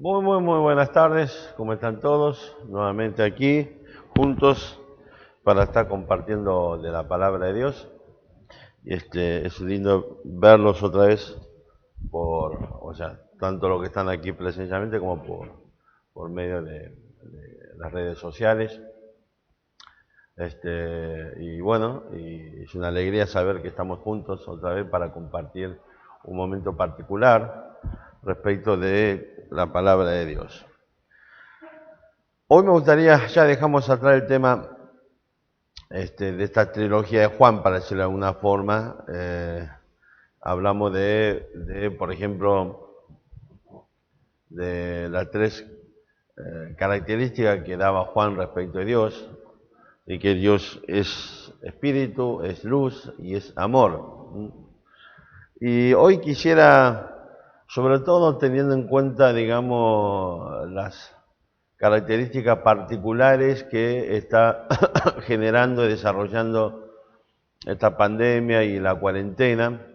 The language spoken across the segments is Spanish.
Muy buenas tardes, ¿cómo están todos? Nuevamente aquí, juntos, para estar compartiendo de la palabra de Dios. Y es lindo verlos otra vez tanto los que están aquí presencialmente como por medio de las redes sociales. Y es una alegría saber que estamos juntos otra vez para compartir un momento particular respecto de la palabra de Dios. Hoy me gustaría, ya dejamos atrás el tema de esta trilogía de Juan, para decirlo de alguna forma. Hablamos por ejemplo, de las tres características que daba Juan respecto de Dios, y que Dios es espíritu, es luz y es amor. Y hoy quisiera, sobre todo teniendo en cuenta, digamos, las características particulares que está generando y desarrollando esta pandemia y la cuarentena,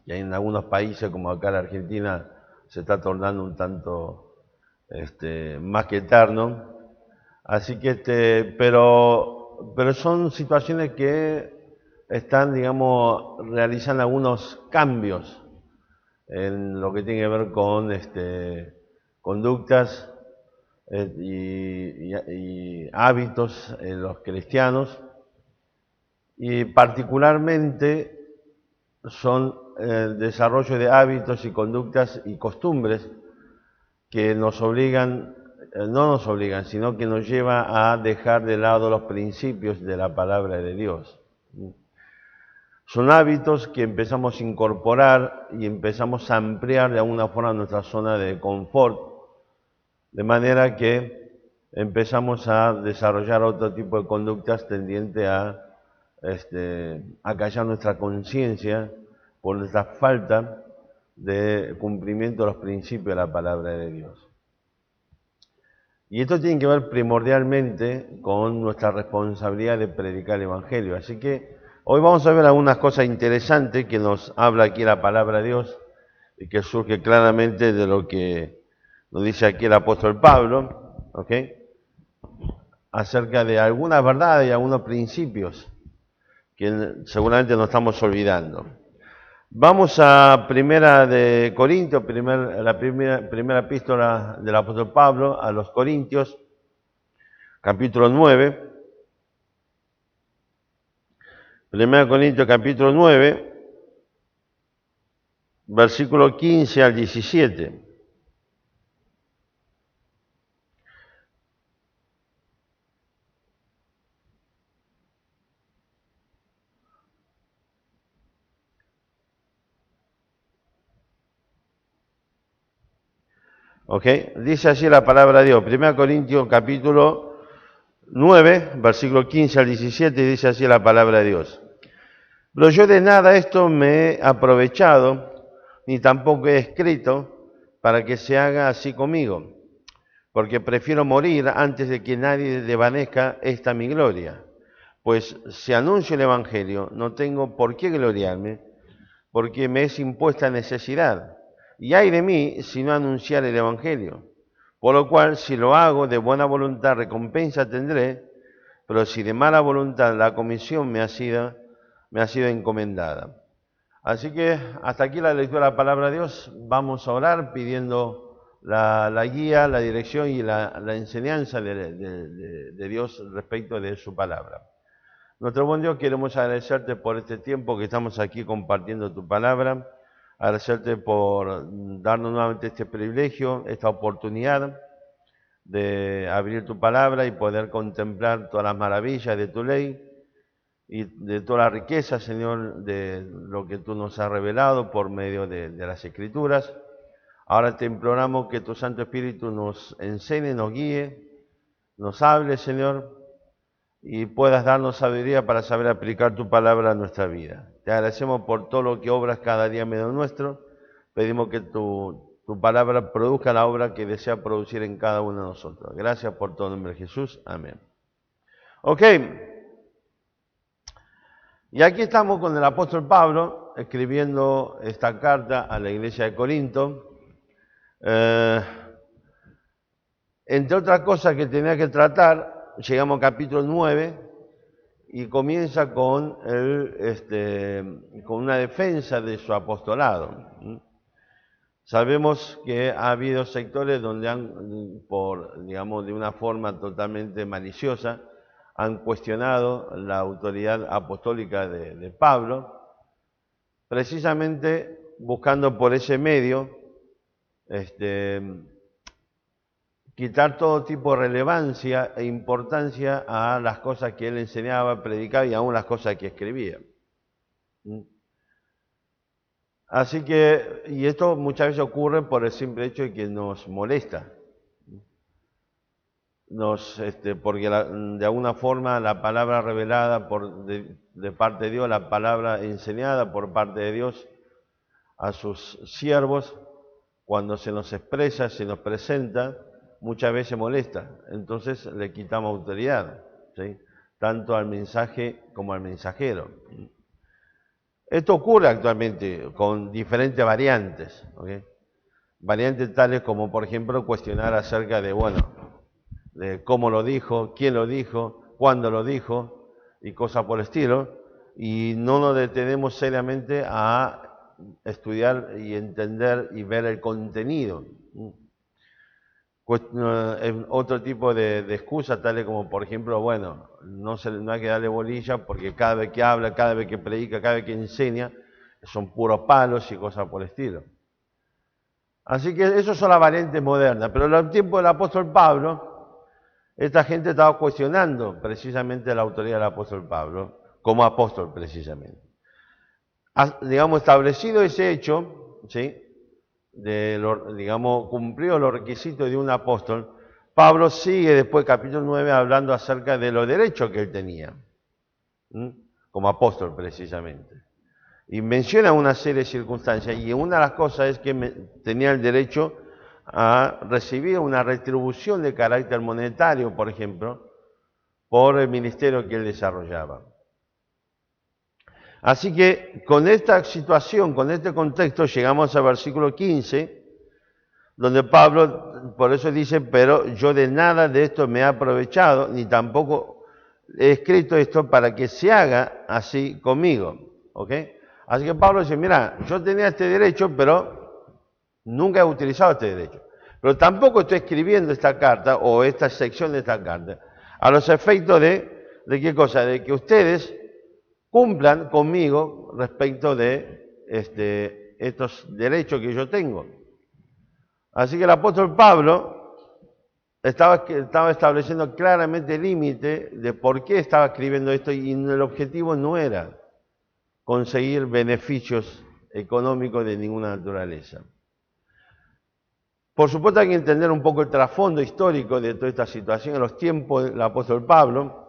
y en algunos países como acá en la Argentina se está tornando un tanto más que eterno. Así que pero son situaciones que están, digamos, realizando algunos cambios en lo que tiene que ver con conductas y hábitos en los cristianos, y particularmente son el desarrollo de hábitos y conductas y costumbres que nos obligan, no nos obligan, sino que nos lleva a dejar de lado los principios de la palabra de Dios. Son hábitos que empezamos a incorporar y empezamos a ampliar de alguna forma nuestra zona de confort, de manera que empezamos a desarrollar otro tipo de conductas tendientes a acallar nuestra conciencia por nuestra falta de cumplimiento de los principios de la palabra de Dios. Y esto tiene que ver primordialmente con nuestra responsabilidad de predicar el Evangelio. Así que hoy vamos a ver algunas cosas interesantes que nos habla aquí la palabra de Dios y que surge claramente de lo que nos dice aquí el apóstol Pablo, ¿ok? Acerca de algunas verdades y algunos principios que seguramente nos estamos olvidando. Vamos a Primera de Corintios, la primera epístola del apóstol Pablo a los Corintios, capítulo 9. Primera de Corintios, capítulo 9, versículo 15 al 17. ¿Ok? Dice así la palabra de Dios. 1 Corintios capítulo 9, versículo 15 al 17, dice así la palabra de Dios. Pero yo de nada esto me he aprovechado, ni tampoco he escrito para que se haga así conmigo, porque prefiero morir antes de que nadie desvanezca esta mi gloria. Pues si anuncio el Evangelio, no tengo por qué gloriarme, porque me es impuesta necesidad. Y ay de mí si no anunciar el Evangelio. Por lo cual, si lo hago de buena voluntad, recompensa tendré, pero si de mala voluntad, la comisión me ha sido encomendada. Así que hasta aquí la lectura de la palabra de Dios. Vamos a orar pidiendo la guía, la dirección y la enseñanza de Dios respecto de su palabra. Nuestro buen Dios, queremos agradecerte por este tiempo que estamos aquí compartiendo tu palabra, agradecerte por darnos nuevamente este privilegio, esta oportunidad de abrir tu palabra y poder contemplar todas las maravillas de tu ley y de toda la riqueza, Señor, de lo que tú nos has revelado por medio de las Escrituras. Ahora te imploramos que tu Santo Espíritu nos enseñe, nos guíe, nos hable, Señor, y puedas darnos sabiduría para saber aplicar tu palabra a nuestra vida. Te agradecemos por todo lo que obras cada día en medio nuestro. Pedimos que tu palabra produzca la obra que desea producir en cada uno de nosotros. Gracias por todo, en nombre de Jesús. Amén. Ok. Y aquí estamos con el apóstol Pablo escribiendo esta carta a la iglesia de Corinto. Entre otras cosas que tenía que tratar, llegamos al capítulo 9 y comienza con, con una defensa de su apostolado. Sabemos que ha habido sectores donde digamos, de una forma totalmente maliciosa, han cuestionado la autoridad apostólica de Pablo, precisamente buscando por ese medio quitar todo tipo de relevancia e importancia a las cosas que él enseñaba, predicaba y aún las cosas que escribía. Así que, y esto muchas veces ocurre por el simple hecho de que nos molesta. Porque de alguna forma la palabra revelada de parte de Dios, la palabra enseñada por parte de Dios a sus siervos, cuando se nos expresa, se nos presenta, muchas veces molesta. Entonces le quitamos autoridad, ¿sí? Tanto al mensaje como al mensajero. Esto ocurre actualmente con diferentes variantes, ¿okay? Variantes tales como, por ejemplo, cuestionar acerca de, bueno, de cómo lo dijo, quién lo dijo, cuándo lo dijo y cosas por el estilo, y no nos detenemos seriamente a estudiar y entender y ver el contenido. Otro tipo de excusas, tales como, por ejemplo, bueno, no hay que darle bolilla porque cada vez que habla, cada vez que predica, cada vez que enseña, son puros palos y cosas por el estilo. Así que eso son las variantes modernas, pero en el tiempo del apóstol Pablo, esta gente estaba cuestionando precisamente la autoridad del apóstol Pablo, como apóstol precisamente. Digamos, establecido ese hecho, ¿sí? Digamos, cumplió los requisitos de un apóstol, Pablo sigue después, capítulo 9, hablando acerca de los derechos que él tenía, como apóstol precisamente. Y menciona una serie de circunstancias, y una de las cosas es que tenía el derecho a recibir una retribución de carácter monetario, por ejemplo, por el ministerio que él desarrollaba. Así que con esta situación, con este contexto, llegamos al versículo 15, donde Pablo, por eso dice, pero yo de nada de esto me he aprovechado, ni tampoco he escrito esto para que se haga así conmigo. ¿Ok? Así que Pablo dice, mira, yo tenía este derecho, pero nunca he utilizado este derecho. Pero tampoco estoy escribiendo esta carta o esta sección de esta carta a los efectos ¿de qué cosa? De que ustedes cumplan conmigo respecto de estos derechos que yo tengo. Así que el apóstol Pablo estaba estableciendo claramente el límite de por qué estaba escribiendo esto, y el objetivo no era conseguir beneficios económicos de ninguna naturaleza. Por supuesto hay que entender un poco el trasfondo histórico de toda esta situación. En los tiempos del apóstol Pablo,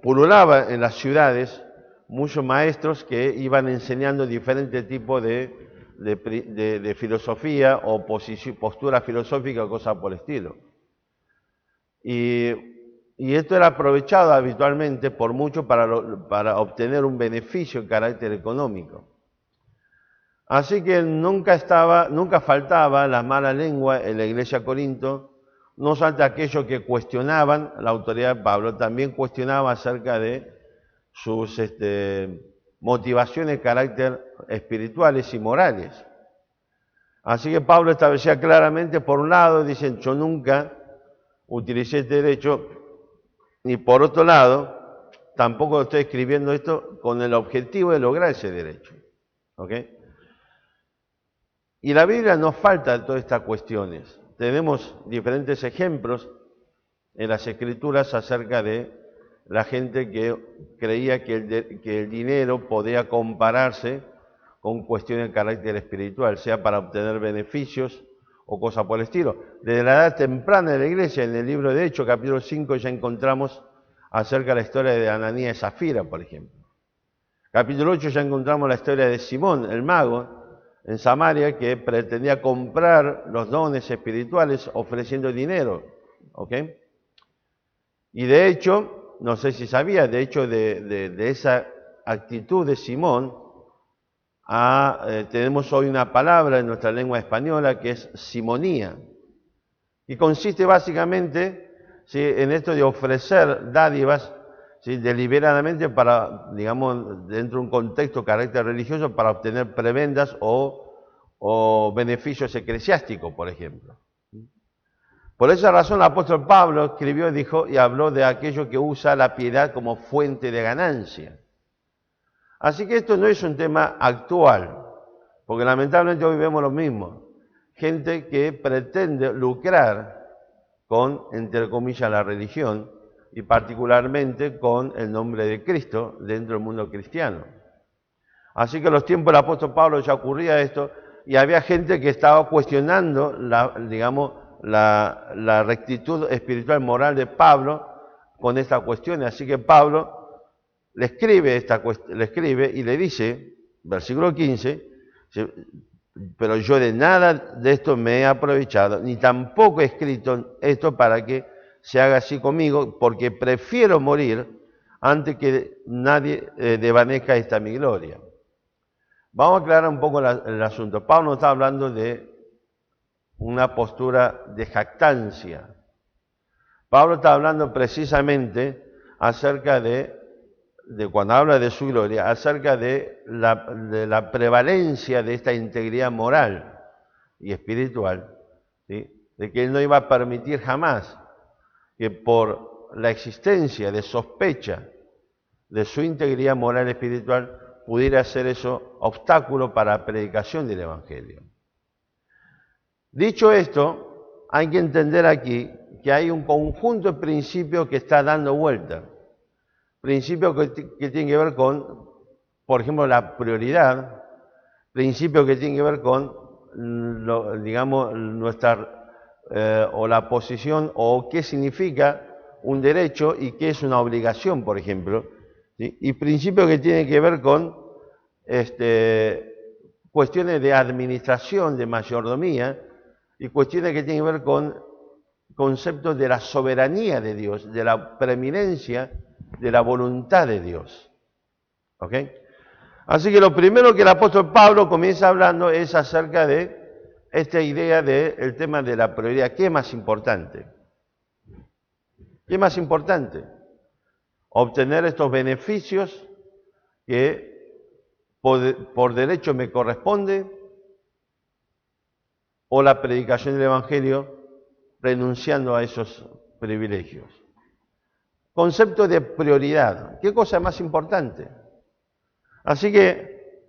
pululaba en las ciudades muchos maestros que iban enseñando diferentes tipos de filosofía o postura filosófica o cosas por el estilo. Y esto era aprovechado habitualmente por muchos para obtener un beneficio de carácter económico. Así que nunca faltaba la mala lengua en la iglesia de Corinto, no obstante aquellos que cuestionaban la autoridad de Pablo, también cuestionaban acerca de sus motivaciones de carácter espirituales y morales. Así que Pablo establecía claramente, por un lado, dicen, yo nunca utilicé este derecho, y por otro lado, tampoco estoy escribiendo esto con el objetivo de lograr ese derecho. ¿Ok? Y la Biblia nos falta de todas estas cuestiones. Tenemos diferentes ejemplos en las Escrituras acerca de la gente que creía que el dinero podía compararse con cuestiones de carácter espiritual, sea para obtener beneficios o cosas por el estilo. Desde la edad temprana de la iglesia, en el libro de Hechos, capítulo 5, ya encontramos acerca de la historia de Ananías y Zafira, por ejemplo. Capítulo 8 ya encontramos la historia de Simón, el mago, en Samaria, que pretendía comprar los dones espirituales ofreciendo dinero. ¿Ok? Y de hecho, no sé si sabía, de hecho de esa actitud de Simón, tenemos hoy una palabra en nuestra lengua española que es simonía. Y consiste básicamente, ¿sí?, en esto de ofrecer dádivas, ¿sí?, deliberadamente para, digamos, dentro de un contexto de carácter religioso, para obtener prebendas o beneficios eclesiásticos, por ejemplo. Por esa razón el apóstol Pablo escribió, dijo y habló de aquello que usa la piedad como fuente de ganancia. Así que esto no es un tema actual, porque lamentablemente hoy vemos lo mismo. Gente que pretende lucrar con, entre comillas, la religión y particularmente con el nombre de Cristo dentro del mundo cristiano. Así que en los tiempos del apóstol Pablo ya ocurría esto y había gente que estaba cuestionando la rectitud espiritual moral de Pablo con esta cuestión. Así que Pablo le escribe y le dice, versículo 15, pero yo de nada de esto me he aprovechado, ni tampoco he escrito esto para que se haga así conmigo, porque prefiero morir antes que nadie desvanezca esta mi gloria. Vamos a aclarar un poco el asunto. Pablo no está hablando de una postura de jactancia. Pablo está hablando precisamente acerca de cuando habla de su gloria, acerca de la prevalencia de esta integridad moral y espiritual, ¿sí?, de que él no iba a permitir jamás que por la existencia de sospecha de su integridad moral y espiritual pudiera ser eso obstáculo para la predicación del Evangelio. Dicho esto, hay que entender aquí que hay un conjunto de principios que está dando vuelta. Principios que tienen que ver con, por ejemplo, la prioridad, principios que tienen que ver con, digamos, o la posición o qué significa un derecho y qué es una obligación, por ejemplo, ¿sí?, y principios que tienen que ver con cuestiones de administración, de mayordomía, y cuestiones que tienen que ver con conceptos de la soberanía de Dios, de la preeminencia de la voluntad de Dios. ¿Ok? Así que lo primero que el apóstol Pablo comienza hablando es acerca de esta idea del tema de la prioridad. ¿Qué es más importante? ¿Qué es más importante? Obtener estos beneficios que por derecho me corresponde, o la predicación del Evangelio renunciando a esos privilegios. Concepto de prioridad. ¿Qué cosa es más importante? Así que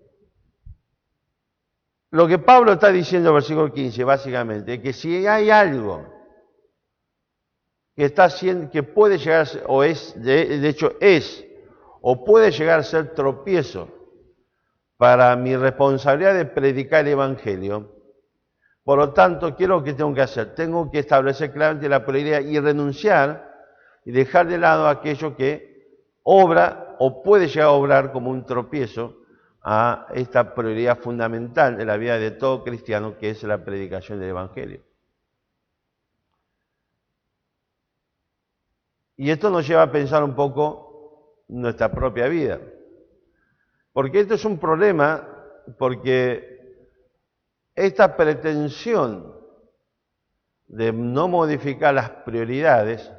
lo que Pablo está diciendo en el versículo 15, básicamente, es que si hay algo que está haciendo, que puede llegar a ser, o es, de hecho es, o puede llegar a ser tropiezo para mi responsabilidad de predicar el Evangelio, por lo tanto, ¿qué es lo que tengo que hacer? Tengo que establecer claramente la prioridad y renunciar y dejar de lado aquello que obra o puede llegar a obrar como un tropiezo a esta prioridad fundamental de la vida de todo cristiano, que es la predicación del Evangelio. Y esto nos lleva a pensar un poco nuestra propia vida. Porque esto es un problema, porque esta pretensión de no modificar las prioridades,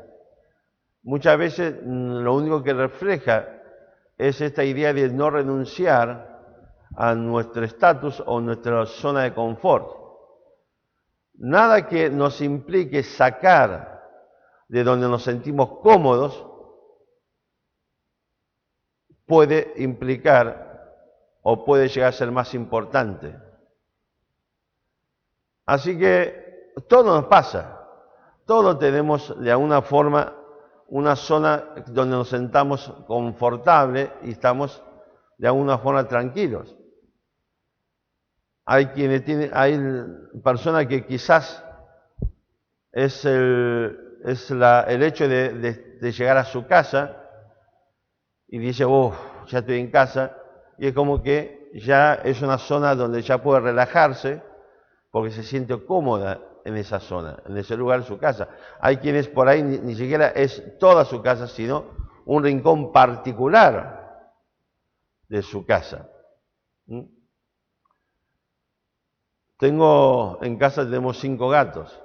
muchas veces lo único que refleja es esta idea de no renunciar a nuestro estatus o nuestra zona de confort. Nada que nos implique sacar de donde nos sentimos cómodos puede implicar o puede llegar a ser más importante. Así que todo nos pasa, todos tenemos de alguna forma una zona donde nos sentamos confortables y estamos de alguna forma tranquilos. Hay personas que quizás es el hecho de llegar a su casa y dice, ya estoy en casa, y es como que ya es una zona donde ya puede relajarse porque se siente cómoda en esa zona, en ese lugar de su casa. Hay quienes por ahí ni siquiera es toda su casa, sino un rincón particular de su casa. En casa tenemos 5 gatos.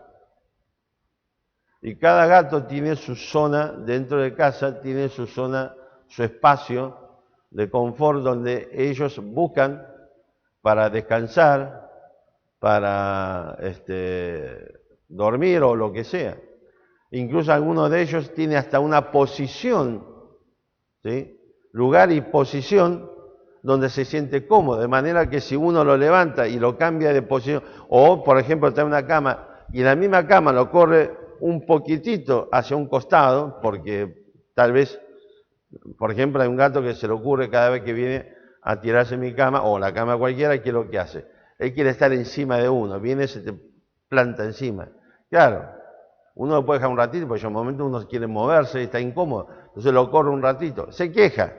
Y cada gato tiene su zona dentro de casa, tiene su zona, su espacio de confort donde ellos buscan para descansar, para dormir o lo que sea. Incluso algunos de ellos tienen hasta una posición, ¿sí? Lugar y posición donde se siente cómodo, de manera que si uno lo levanta y lo cambia de posición, o por ejemplo está en una cama y la misma cama lo corre un poquitito hacia un costado, porque tal vez, por ejemplo, hay un gato que se le ocurre cada vez que viene a tirarse en mi cama, o la cama cualquiera, ¿qué es lo que hace? Él quiere estar encima de uno, viene, se te planta encima. Claro, uno lo puede dejar un ratito, porque en un momento uno quiere moverse y está incómodo, entonces lo corre un ratito, se queja,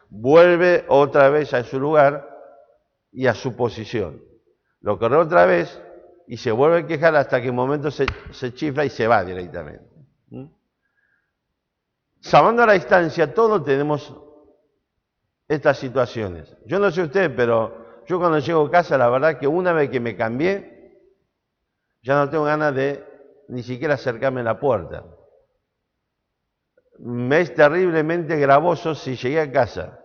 vuelve otra vez a su lugar y a su posición. Lo corre otra vez y se vuelve a quejar hasta que en un momento se chifla y se va directamente. Salvando a la distancia, todos tenemos estas situaciones. Yo no sé usted, pero yo cuando llego a casa, la verdad que una vez que me cambié, ya no tengo ganas de ni siquiera acercarme a la puerta. Me es terriblemente gravoso si llegué a casa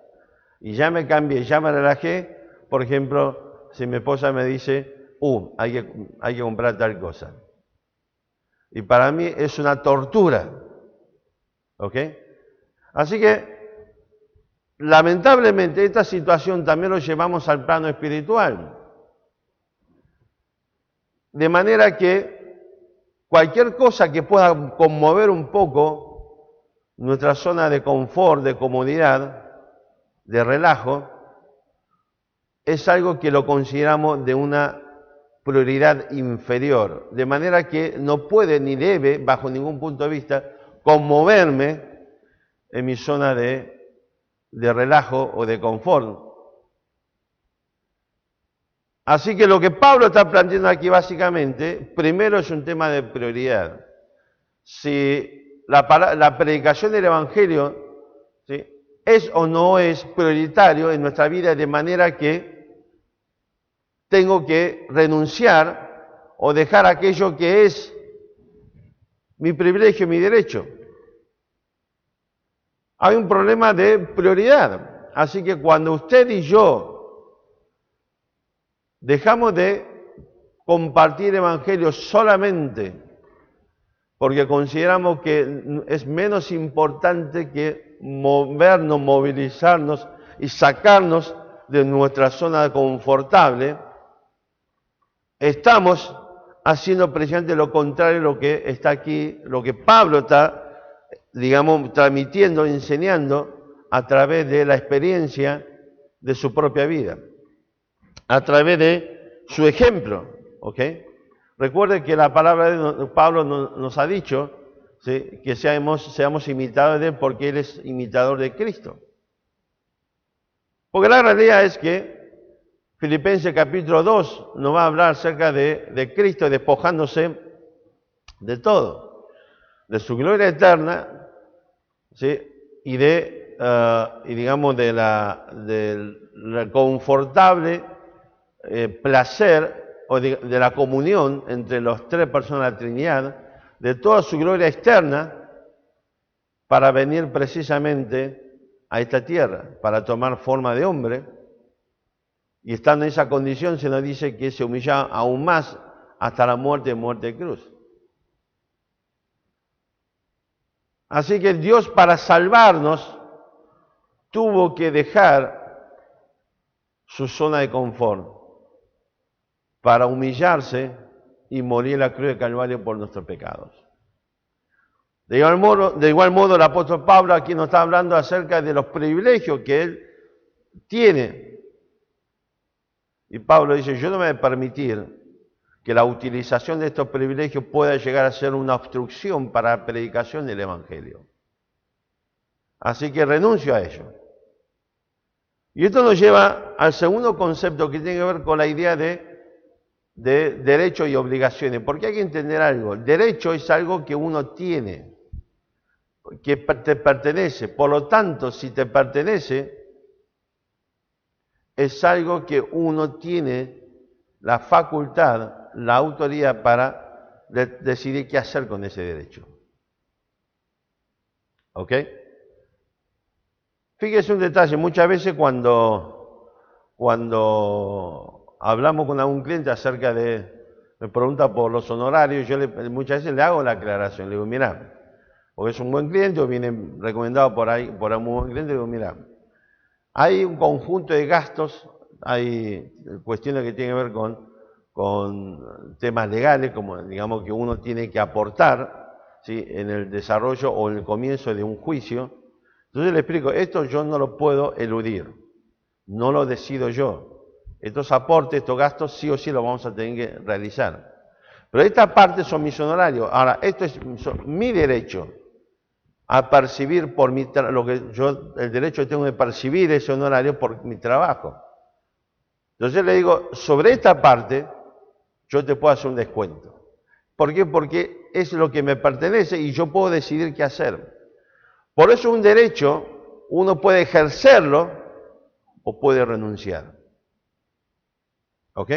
y ya me cambié, ya me relajé. Por ejemplo, si mi esposa me dice, hay que comprar tal cosa. Y para mí es una tortura. ¿Ok? Así que, lamentablemente, esta situación también lo llevamos al plano espiritual. De manera que cualquier cosa que pueda conmover un poco nuestra zona de confort, de comodidad, de relajo, es algo que lo consideramos de una prioridad inferior. De manera que no puede ni debe, bajo ningún punto de vista, conmoverme en mi zona de relajo o de confort. Así que lo que Pablo está planteando aquí básicamente, primero es un tema de prioridad. Si la predicación del Evangelio, ¿sí?, es o no es prioritario en nuestra vida, de manera que tengo que renunciar o dejar aquello que es mi privilegio, mi derecho. Hay un problema de prioridad. Así que cuando usted y yo dejamos de compartir evangelio solamente porque consideramos que es menos importante que movernos, movilizarnos y sacarnos de nuestra zona confortable, estamos haciendo precisamente lo contrario de lo que está aquí, lo que Pablo está, digamos, transmitiendo, enseñando a través de la experiencia de su propia vida, a través de su ejemplo, ¿ok? Recuerde que la palabra de Pablo nos ha dicho, ¿sí?, que seamos imitadores de él porque él es imitador de Cristo. Porque la realidad es que Filipenses capítulo 2 nos va a hablar acerca de Cristo despojándose de todo, de su gloria eterna, ¿sí?, y digamos del confortable placer o de la comunión entre las tres personas de la Trinidad, de toda su gloria externa, para venir precisamente a esta tierra, para tomar forma de hombre, y estando en esa condición se nos dice que se humillaba aún más hasta la muerte de cruz. Así que Dios, para salvarnos, tuvo que dejar su zona de confort para humillarse y morir en la cruz de Calvario por nuestros pecados. De igual modo, el apóstol Pablo aquí nos está hablando acerca de los privilegios que él tiene. Y Pablo dice, yo no me voy a permitir que la utilización de estos privilegios pueda llegar a ser una obstrucción para la predicación del Evangelio. Así que renuncio a ello. Y esto nos lleva al segundo concepto que tiene que ver con la idea de derecho y obligaciones, porque hay que entender algo. El derecho es algo que uno tiene, que te pertenece. Por lo tanto, si te pertenece, es algo que uno tiene la facultad, la autoridad para decidir qué hacer con ese derecho. ¿Ok? Fíjese un detalle, muchas veces cuando hablamos con algún cliente acerca me pregunta por los honorarios, muchas veces le hago la aclaración, le digo, mira, porque es un buen cliente o viene recomendado por un buen cliente, le digo, mira, hay un conjunto de gastos, hay cuestiones que tienen que ver con temas legales, como digamos que uno tiene que aportar, ¿sí?, en el desarrollo o en el comienzo de un juicio. Entonces le explico, esto yo no lo puedo eludir, no lo decido yo. Estos aportes, estos gastos, sí o sí los vamos a tener que realizar. Pero esta parte son mis honorarios. Ahora, esto es mi derecho a percibir por el derecho que tengo de percibir ese honorario por mi trabajo. Entonces le digo, sobre esta parte, yo te puedo hacer un descuento. ¿Por qué? Porque es lo que me pertenece y yo puedo decidir qué hacer. Por eso un derecho, uno puede ejercerlo o puede renunciar. ¿Ok?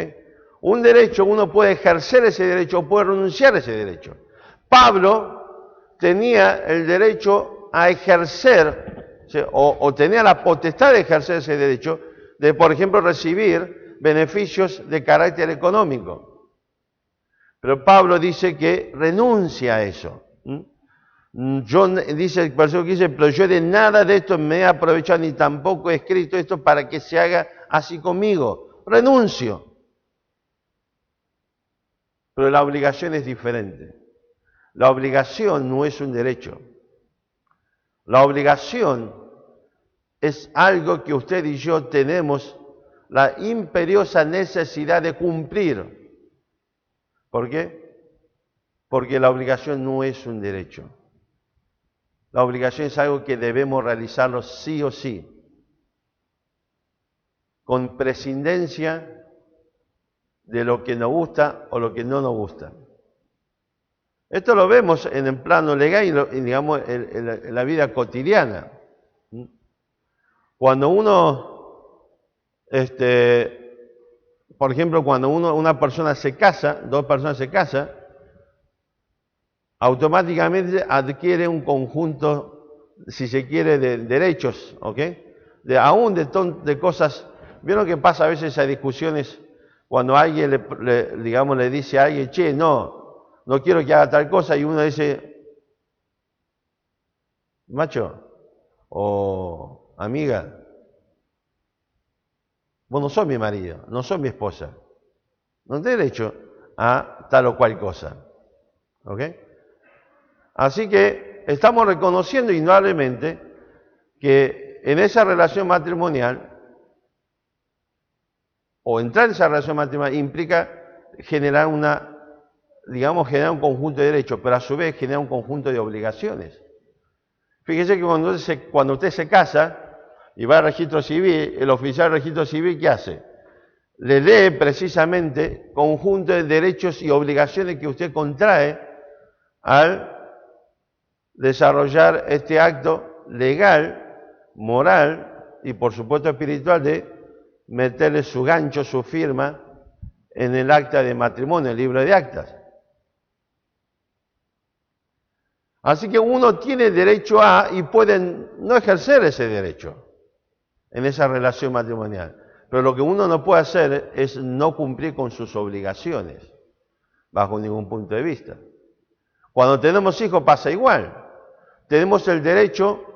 Un derecho, uno puede ejercer ese derecho o puede renunciar a ese derecho. Pablo tenía el derecho a ejercer, o tenía la potestad de ejercer ese derecho, de, por ejemplo, recibir beneficios de carácter económico. Pero Pablo dice que renuncia a eso. Dice el versículo 15, pero yo de nada de esto me he aprovechado, ni tampoco he escrito esto para que se haga así conmigo. Renuncio. Pero la obligación es diferente. La obligación no es un derecho. La obligación es algo que usted y yo tenemos la imperiosa necesidad de cumplir. ¿Por qué? Porque la obligación no es un derecho. La obligación es algo que debemos realizarlo sí o sí, con prescindencia de lo que nos gusta o lo que no nos gusta. Esto lo vemos en el plano legal y digamos en la vida cotidiana. Cuando uno, por ejemplo, cuando una persona se casa, dos personas se casan, automáticamente adquiere un conjunto, si se quiere, de derechos, ¿ok? Aún de cosas. ¿Vieron que pasa a veces esas discusiones cuando alguien le dice a alguien, che, no quiero que haga tal cosa, y uno dice, macho o amiga, vos no sos mi marido, no sos mi esposa, no tenés derecho a tal o cual cosa, ¿ok? Así que estamos reconociendo indudablemente que en esa relación matrimonial, o entrar en esa relación matrimonial, implica generar generar un conjunto de derechos, pero a su vez genera un conjunto de obligaciones. Fíjese que cuando usted se casa y va al registro civil, el oficial del registro civil, ¿qué hace? Le lee precisamente conjunto de derechos y obligaciones que usted contrae al desarrollar este acto legal, moral y por supuesto espiritual de meterle su gancho, su firma en el acta de matrimonio, el libro de actas. Así que uno tiene derecho a y puede no ejercer ese derecho en esa relación matrimonial. Pero lo que uno no puede hacer es no cumplir con sus obligaciones, bajo ningún punto de vista. Cuando tenemos hijos pasa igual. Tenemos el derecho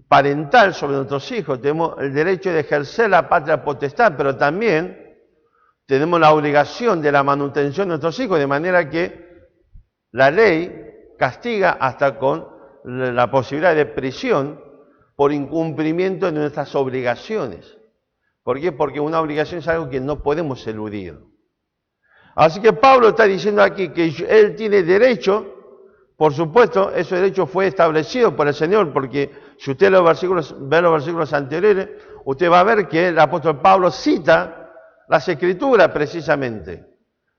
parental sobre nuestros hijos, tenemos el derecho de ejercer la patria potestad, pero también tenemos la obligación de la manutención de nuestros hijos, de manera que la ley castiga hasta con la posibilidad de prisión por incumplimiento de nuestras obligaciones. ¿Por qué? Porque una obligación es algo que no podemos eludir. Así que Pablo está diciendo aquí que él tiene derecho. Por supuesto, ese derecho fue establecido por el Señor, porque si usted ve los versículos anteriores, usted va a ver que el apóstol Pablo cita las Escrituras precisamente,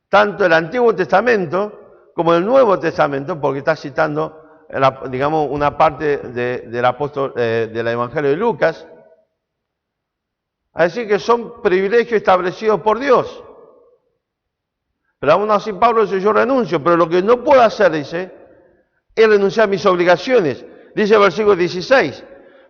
tanto el Antiguo Testamento como el Nuevo Testamento, porque está citando, digamos, una parte del Evangelio de Lucas. Así que son privilegios establecidos por Dios. Pero aún así Pablo dice, yo renuncio, pero lo que no puedo hacer, dice, es renunciar a mis obligaciones. Dice el versículo 16,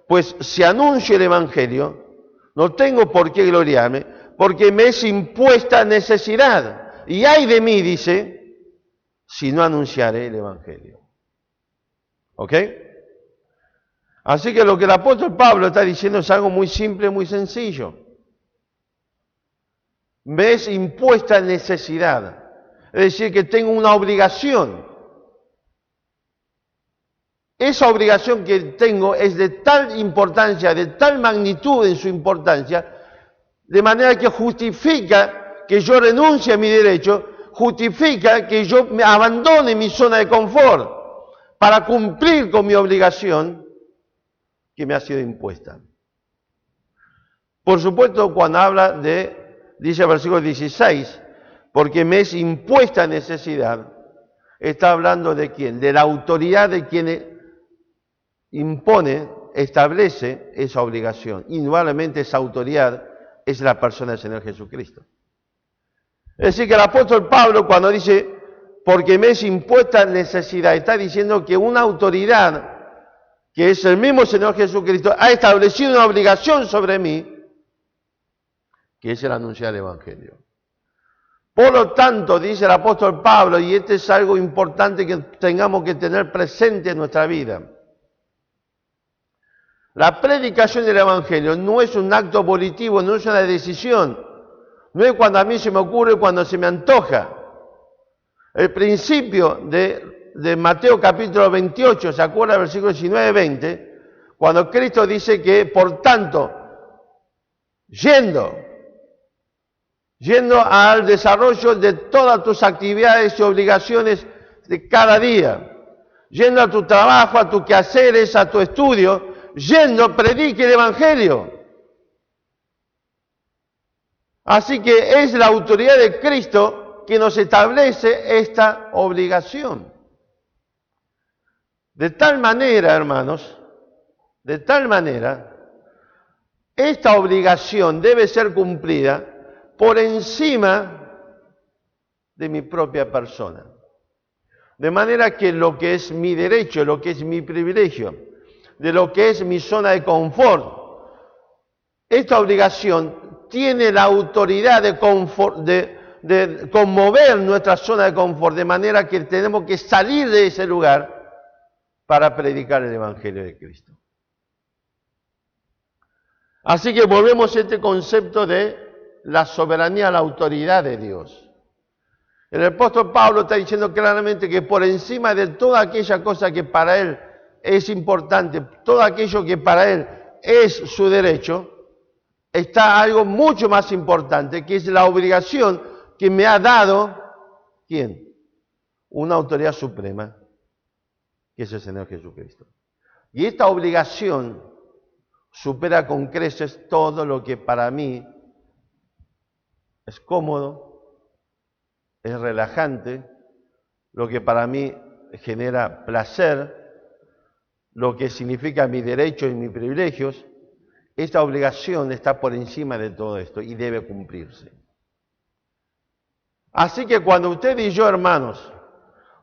pues si anuncio el Evangelio, no tengo por qué gloriarme, porque me es impuesta necesidad. Y ay de mí, dice, si no anunciaré el Evangelio. ¿Ok? Así que lo que el apóstol Pablo está diciendo es algo muy simple, muy sencillo. Me es impuesta necesidad. Es decir, que tengo una obligación. Esa obligación que tengo es de tal importancia, de tal magnitud en su importancia, de manera que justifica que yo renuncie a mi derecho, justifica que yo me abandone mi zona de confort para cumplir con mi obligación que me ha sido impuesta. Por supuesto, cuando habla dice el versículo 16, porque me es impuesta necesidad, está hablando de quién, de la autoridad de quien impone, establece esa obligación. Indudablemente esa autoridad es la persona del Señor Jesucristo. Es decir, que el apóstol Pablo cuando dice, porque me es impuesta necesidad, está diciendo que una autoridad, que es el mismo Señor Jesucristo, ha establecido una obligación sobre mí, que es el anunciar el Evangelio. Por lo tanto, dice el apóstol Pablo, y este es algo importante que tengamos que tener presente en nuestra vida, la predicación del Evangelio no es un acto volitivo, no es una decisión, no es cuando a mí se me ocurre, cuando se me antoja. El principio de Mateo capítulo 28, ¿se acuerda del versículo 19-20? Cuando Cristo dice que, por tanto, yendo al desarrollo de todas tus actividades y obligaciones de cada día, yendo a tu trabajo, a tus quehaceres, a tu estudio, predique el Evangelio. Así que es la autoridad de Cristo que nos establece esta obligación. De tal manera, hermanos, esta obligación debe ser cumplida por encima de mi propia persona. De manera que lo que es mi derecho, lo que es mi privilegio, de lo que es mi zona de confort, esta obligación tiene la autoridad de conmover nuestra zona de confort, de manera que tenemos que salir de ese lugar para predicar el Evangelio de Cristo. Así que volvemos a este concepto de la soberanía, la autoridad de Dios. El apóstol Pablo está diciendo claramente que por encima de toda aquella cosa que para él es importante, todo aquello que para él es su derecho, está algo mucho más importante, que es la obligación que me ha dado, ¿quién? Una autoridad suprema, que es el Señor Jesucristo. Y esta obligación supera con creces todo lo que para mí es cómodo, es relajante, lo que para mí genera placer, lo que significa mi derecho y mis privilegios. Esta obligación está por encima de todo esto y debe cumplirse. Así que cuando usted y yo, hermanos,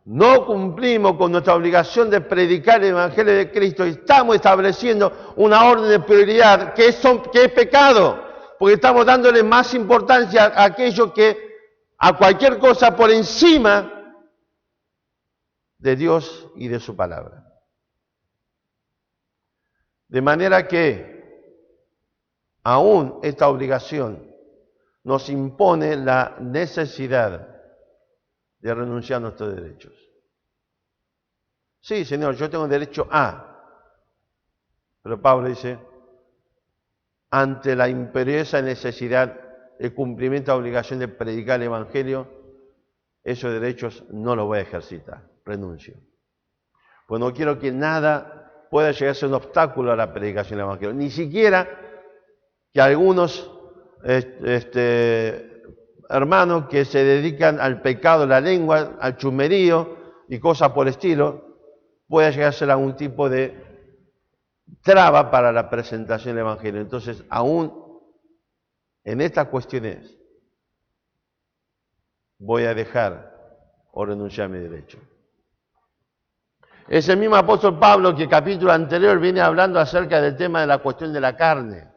no cumplimos con nuestra obligación de predicar el Evangelio de Cristo, estamos estableciendo una orden de prioridad que es pecado, porque estamos dándole más importancia a aquello que a cualquier cosa por encima de Dios y de su palabra. De manera que aún esta obligación nos impone la necesidad de renunciar a nuestros derechos. Sí, Señor, yo tengo derecho a, pero Pablo dice, ante la imperiosa necesidad, el cumplimiento de la obligación de predicar el Evangelio, esos derechos no los voy a ejercitar, renuncio. Pues no quiero que nada pueda llegar a ser un obstáculo a la predicación del Evangelio, ni siquiera que algunos hermanos que se dedican al pecado de la lengua, al chumerío y cosas por el estilo, pueda llegar a ser algún tipo de traba para la presentación del Evangelio. Entonces, aún en estas cuestiones, voy a dejar o renunciar a mi derecho. Es el mismo apóstol Pablo que el capítulo anterior viene hablando acerca del tema de la cuestión de la carne.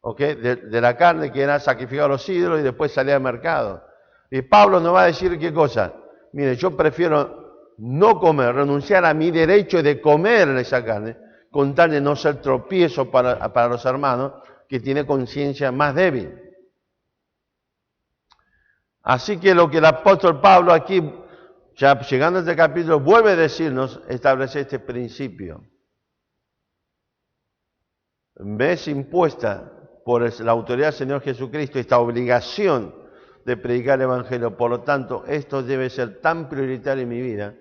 ¿Ok? De la carne que era sacrificado a los ídolos y después salía al mercado. Y Pablo nos va a decir qué cosa. Mire, yo prefiero no comer, renunciar a mi derecho de comer esa carne, con tal de no ser tropiezo para los hermanos que tienen conciencia más débil. Así que lo que el apóstol Pablo aquí, ya llegando a este capítulo, vuelve a decirnos, establece este principio. Me es impuesta por la autoridad del Señor Jesucristo esta obligación de predicar el Evangelio. Por lo tanto, esto debe ser tan prioritario en mi vida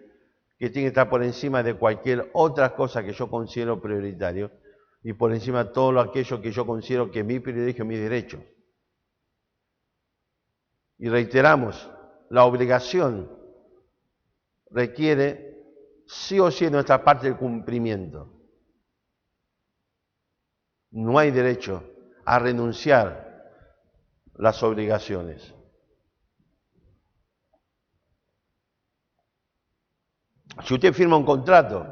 que tiene que estar por encima de cualquier otra cosa que yo considero prioritario y por encima de todo aquello que yo considero que es mi privilegio, mi derecho. Y reiteramos, la obligación requiere sí o sí de nuestra parte el cumplimiento. No hay derecho a renunciar las obligaciones. Si usted firma un contrato,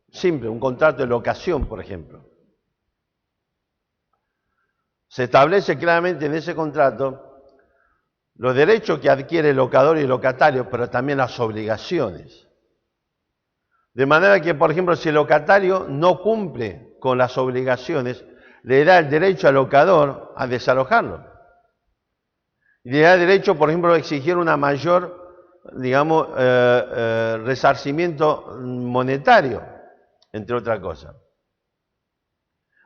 simple, un contrato de locación, por ejemplo, se establece claramente en ese contrato los derechos que adquiere el locador y el locatario, pero también las obligaciones. De manera que, por ejemplo, si el locatario no cumple con las obligaciones, le da el derecho al locador a desalojarlo. Y le da derecho, por ejemplo, a exigir una mayor, digamos, resarcimiento monetario, entre otras cosas.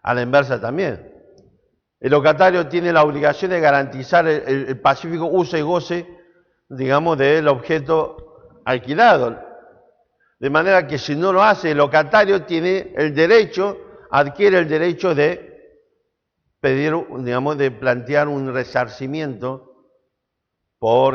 A la inversa también. El locatario tiene la obligación de garantizar el pacífico uso y goce, digamos, del objeto alquilado. De manera que si no lo hace, el locatario tiene el derecho, adquiere el derecho de pedir, digamos, de plantear un resarcimiento por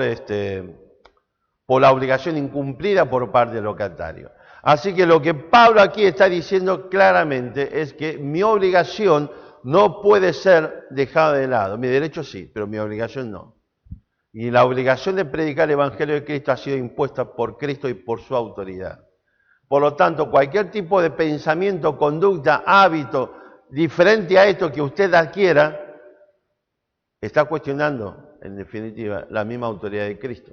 la obligación incumplida por parte del locatario. Así que lo que Pablo aquí está diciendo claramente es que mi obligación no puede ser dejada de lado. Mi derecho sí, pero mi obligación no. Y la obligación de predicar el Evangelio de Cristo ha sido impuesta por Cristo y por su autoridad. Por lo tanto, cualquier tipo de pensamiento, conducta, hábito diferente a esto que usted adquiera, está cuestionando, en definitiva, la misma autoridad de Cristo.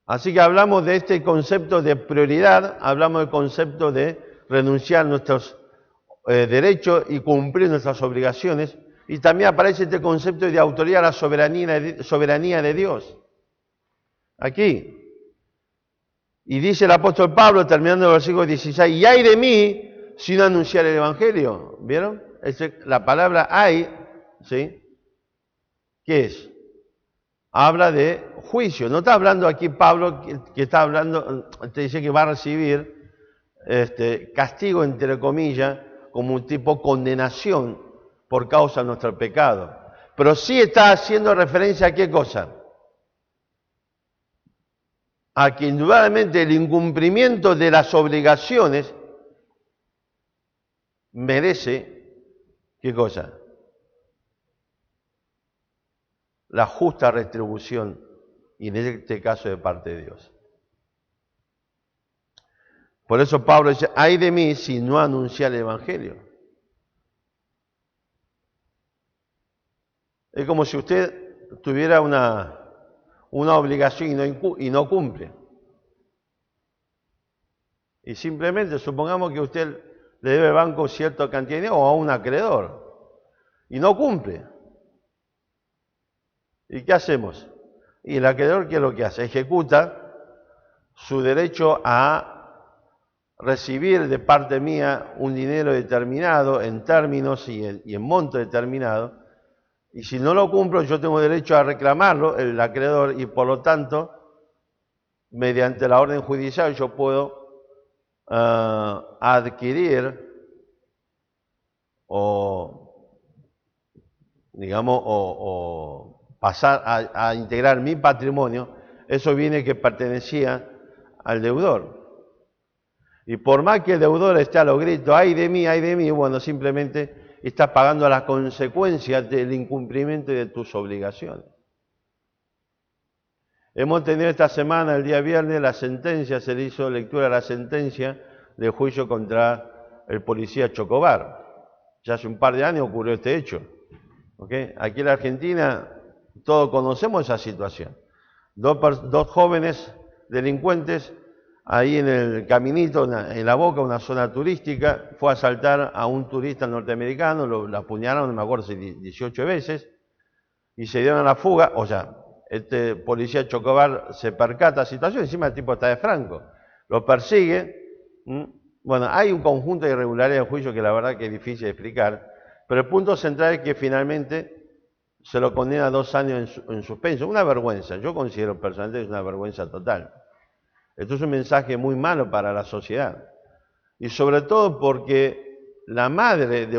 Así que hablamos de este concepto de prioridad, hablamos del concepto de renunciar a nuestros derechos y cumplir nuestras obligaciones, y también aparece este concepto de autoridad, la soberanía de Dios. Aquí. Y dice el apóstol Pablo, terminando el versículo 16, y ay de mí si no anunciar el Evangelio. ¿Vieron? La palabra ay, ¿sí? ¿Qué es? Habla de juicio. No está hablando aquí Pablo que está hablando, te dice que va a recibir castigo, entre comillas, como un tipo de condenación por causa de nuestro pecado. Pero sí está haciendo referencia a qué cosa. A que indudablemente el incumplimiento de las obligaciones merece, ¿qué cosa? La justa retribución, y en este caso de parte de Dios. Por eso Pablo dice, ay de mí si no anunciar el Evangelio. Es como si usted tuviera una obligación y no cumple. Y simplemente supongamos que usted le debe al banco cierta cantidad de dinero o a un acreedor y no cumple. ¿Y qué hacemos? Y el acreedor, ¿qué es lo que hace? Ejecuta su derecho a recibir de parte mía un dinero determinado en términos y en monto determinado. Y si no lo cumplo, yo tengo derecho a reclamarlo, el acreedor, y por lo tanto, mediante la orden judicial, yo puedo adquirir o, digamos, o pasar a integrar mi patrimonio, eso viene que pertenecía al deudor. Y por más que el deudor esté a los gritos, ay de mí, bueno, simplemente estás pagando las consecuencias del incumplimiento de tus obligaciones. Hemos tenido esta semana, el día viernes, la sentencia, se le hizo lectura a la sentencia del juicio contra el policía Chocobar. Ya hace un par de años ocurrió este hecho. ¿Okay? Aquí en la Argentina todos conocemos esa situación. Dos jóvenes delincuentes, ahí en el caminito, en La Boca, una zona turística, fue a asaltar a un turista norteamericano, lo apuñalaron, no me acuerdo si 18 veces, y se dieron a la fuga. O sea, este policía Chocobar se percata de la situación, encima el tipo está de franco, lo persigue. Bueno, hay un conjunto de irregularidades de juicio que la verdad que es difícil de explicar, pero el punto central es que finalmente se lo condena a 2 años en suspenso. Una vergüenza, yo considero personalmente que es una vergüenza total. Esto es un mensaje muy malo para la sociedad. Y sobre todo porque la madre,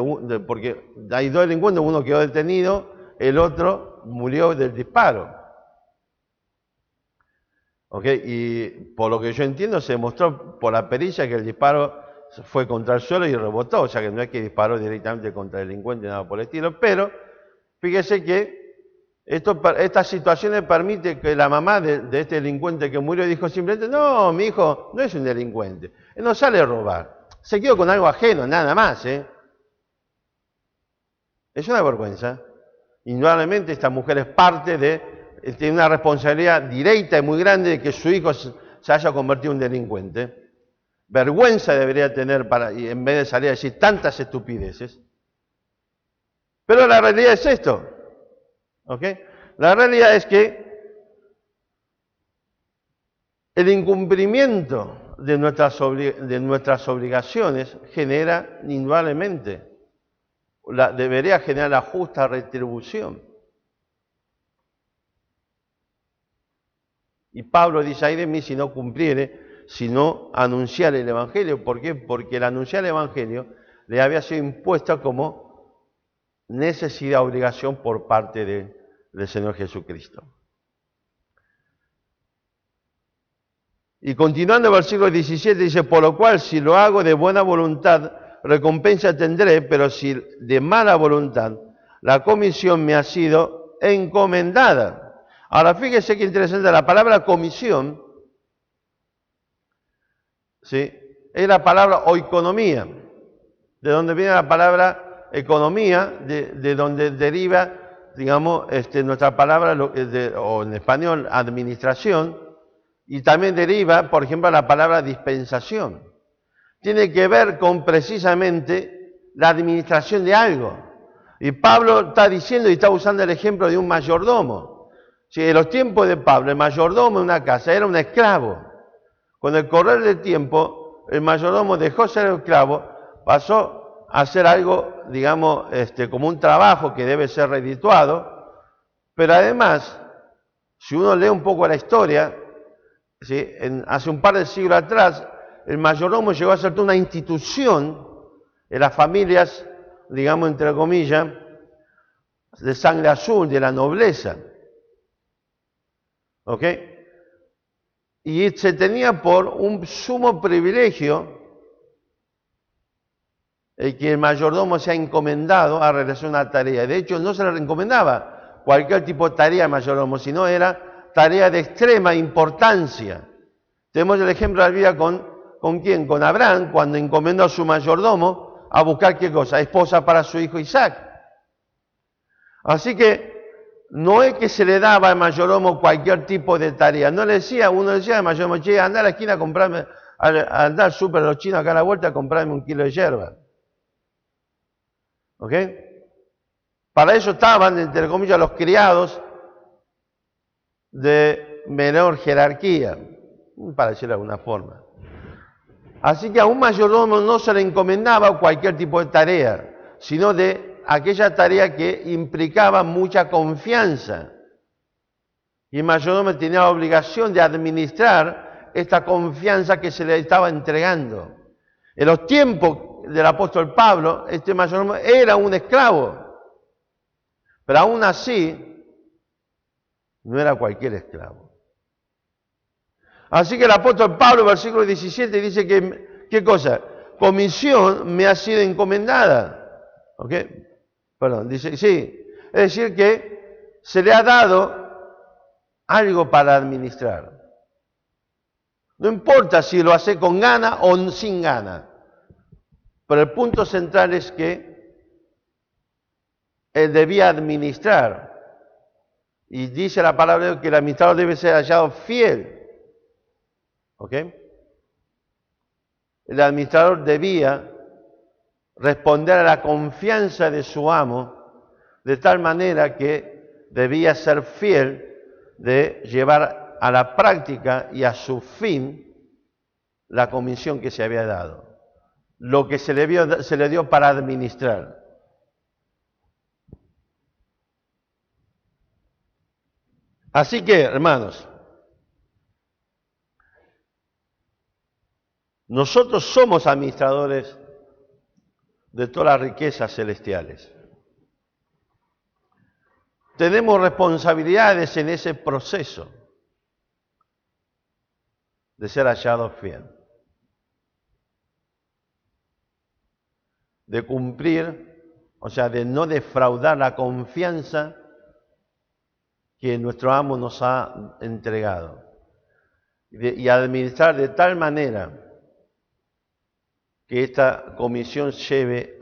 porque hay 2 delincuentes, uno quedó detenido, el otro murió del disparo. ¿Okay? Y por lo que yo entiendo, se demostró por la pericia que el disparo fue contra el suelo y rebotó, o sea que no es que disparó directamente contra el delincuente, nada por el estilo, pero fíjese que estas situaciones permiten que la mamá de este delincuente que murió dijo simplemente: no, mi hijo no es un delincuente, él no sale a robar, se quedó con algo ajeno, nada más. Es una vergüenza. Indudablemente esta mujer es parte tiene una responsabilidad directa y muy grande de que su hijo se haya convertido en un delincuente. Vergüenza debería tener y en vez de salir a decir tantas estupideces. Pero la realidad es esto. ¿Okay? La realidad es que el incumplimiento de nuestras obligaciones genera indudablemente, debería generar la justa retribución. Y Pablo dice: ay de mí si no cumpliere, si no anunciar el Evangelio. ¿Por qué? Porque el anunciar el Evangelio le había sido impuesto como necesidad, obligación por parte del Señor Jesucristo. Y continuando el versículo 17 dice: por lo cual, si lo hago de buena voluntad, recompensa tendré, pero si de mala voluntad, la comisión me ha sido encomendada. Ahora fíjese qué interesante, la palabra comisión, ¿sí?, es la palabra oikonomía, de donde viene la palabra economía, de donde deriva, digamos, nuestra palabra, o en español, administración, y también deriva, por ejemplo, la palabra dispensación. Tiene que ver con precisamente la administración de algo. Y Pablo está diciendo y está usando el ejemplo de un mayordomo. Si en los tiempos de Pablo, el mayordomo en una casa era un esclavo. Con el correr del tiempo, el mayordomo dejó de ser esclavo, pasó a hacer algo, digamos, como un trabajo que debe ser redituado. Pero además, si uno lee un poco la historia, ¿sí?, hace un par de siglos atrás, el mayordomo llegó a ser toda una institución en las familias, digamos, entre comillas, de sangre azul, de la nobleza. ¿Ok? Y se tenía por un sumo privilegio el que el mayordomo sea encomendado a realizar una tarea. De hecho, no se le encomendaba cualquier tipo de tarea al mayordomo, sino era tarea de extrema importancia. Tenemos el ejemplo de la vida ¿con quién? Con Abraham, cuando encomendó a su mayordomo a buscar ¿qué cosa? Esposa para su hijo Isaac. Así que no es que se le daba al mayordomo cualquier tipo de tarea. No le decía, uno decía al mayordomo: che, anda a la esquina a comprarme, andar al súper de los chinos acá a la vuelta a comprarme 1 kilo de yerba. ¿Ok? Para eso estaban, entre comillas, los criados de menor jerarquía, para decirlo de alguna forma. Así que a un mayordomo no se le encomendaba cualquier tipo de tarea, sino de aquella tarea que implicaba mucha confianza. Y el mayordomo tenía la obligación de administrar esta confianza que se le estaba entregando. En los tiempos del apóstol Pablo, este mayordomo era un esclavo, pero aún así no era cualquier esclavo. Así que el apóstol Pablo, versículo 17, dice que, ¿qué cosa? Comisión me ha sido encomendada. ¿Ok? Perdón, dice, sí. Es decir que se le ha dado algo para administrar. No importa si lo hace con gana o sin gana, pero el punto central es que él debía administrar. Y dice la palabra de Dios que el administrador debe ser hallado fiel. ¿Ok? El administrador debía responder a la confianza de su amo, de tal manera que debía ser fiel de llevar a la práctica y a su fin la comisión que se había dado, lo que se le dio para administrar. Así que, hermanos, nosotros somos administradores de todas las riquezas celestiales. Tenemos responsabilidades en ese proceso de ser hallados fiel, de cumplir, o sea, de no defraudar la confianza que nuestro amo nos ha entregado y administrar de tal manera que esta comisión se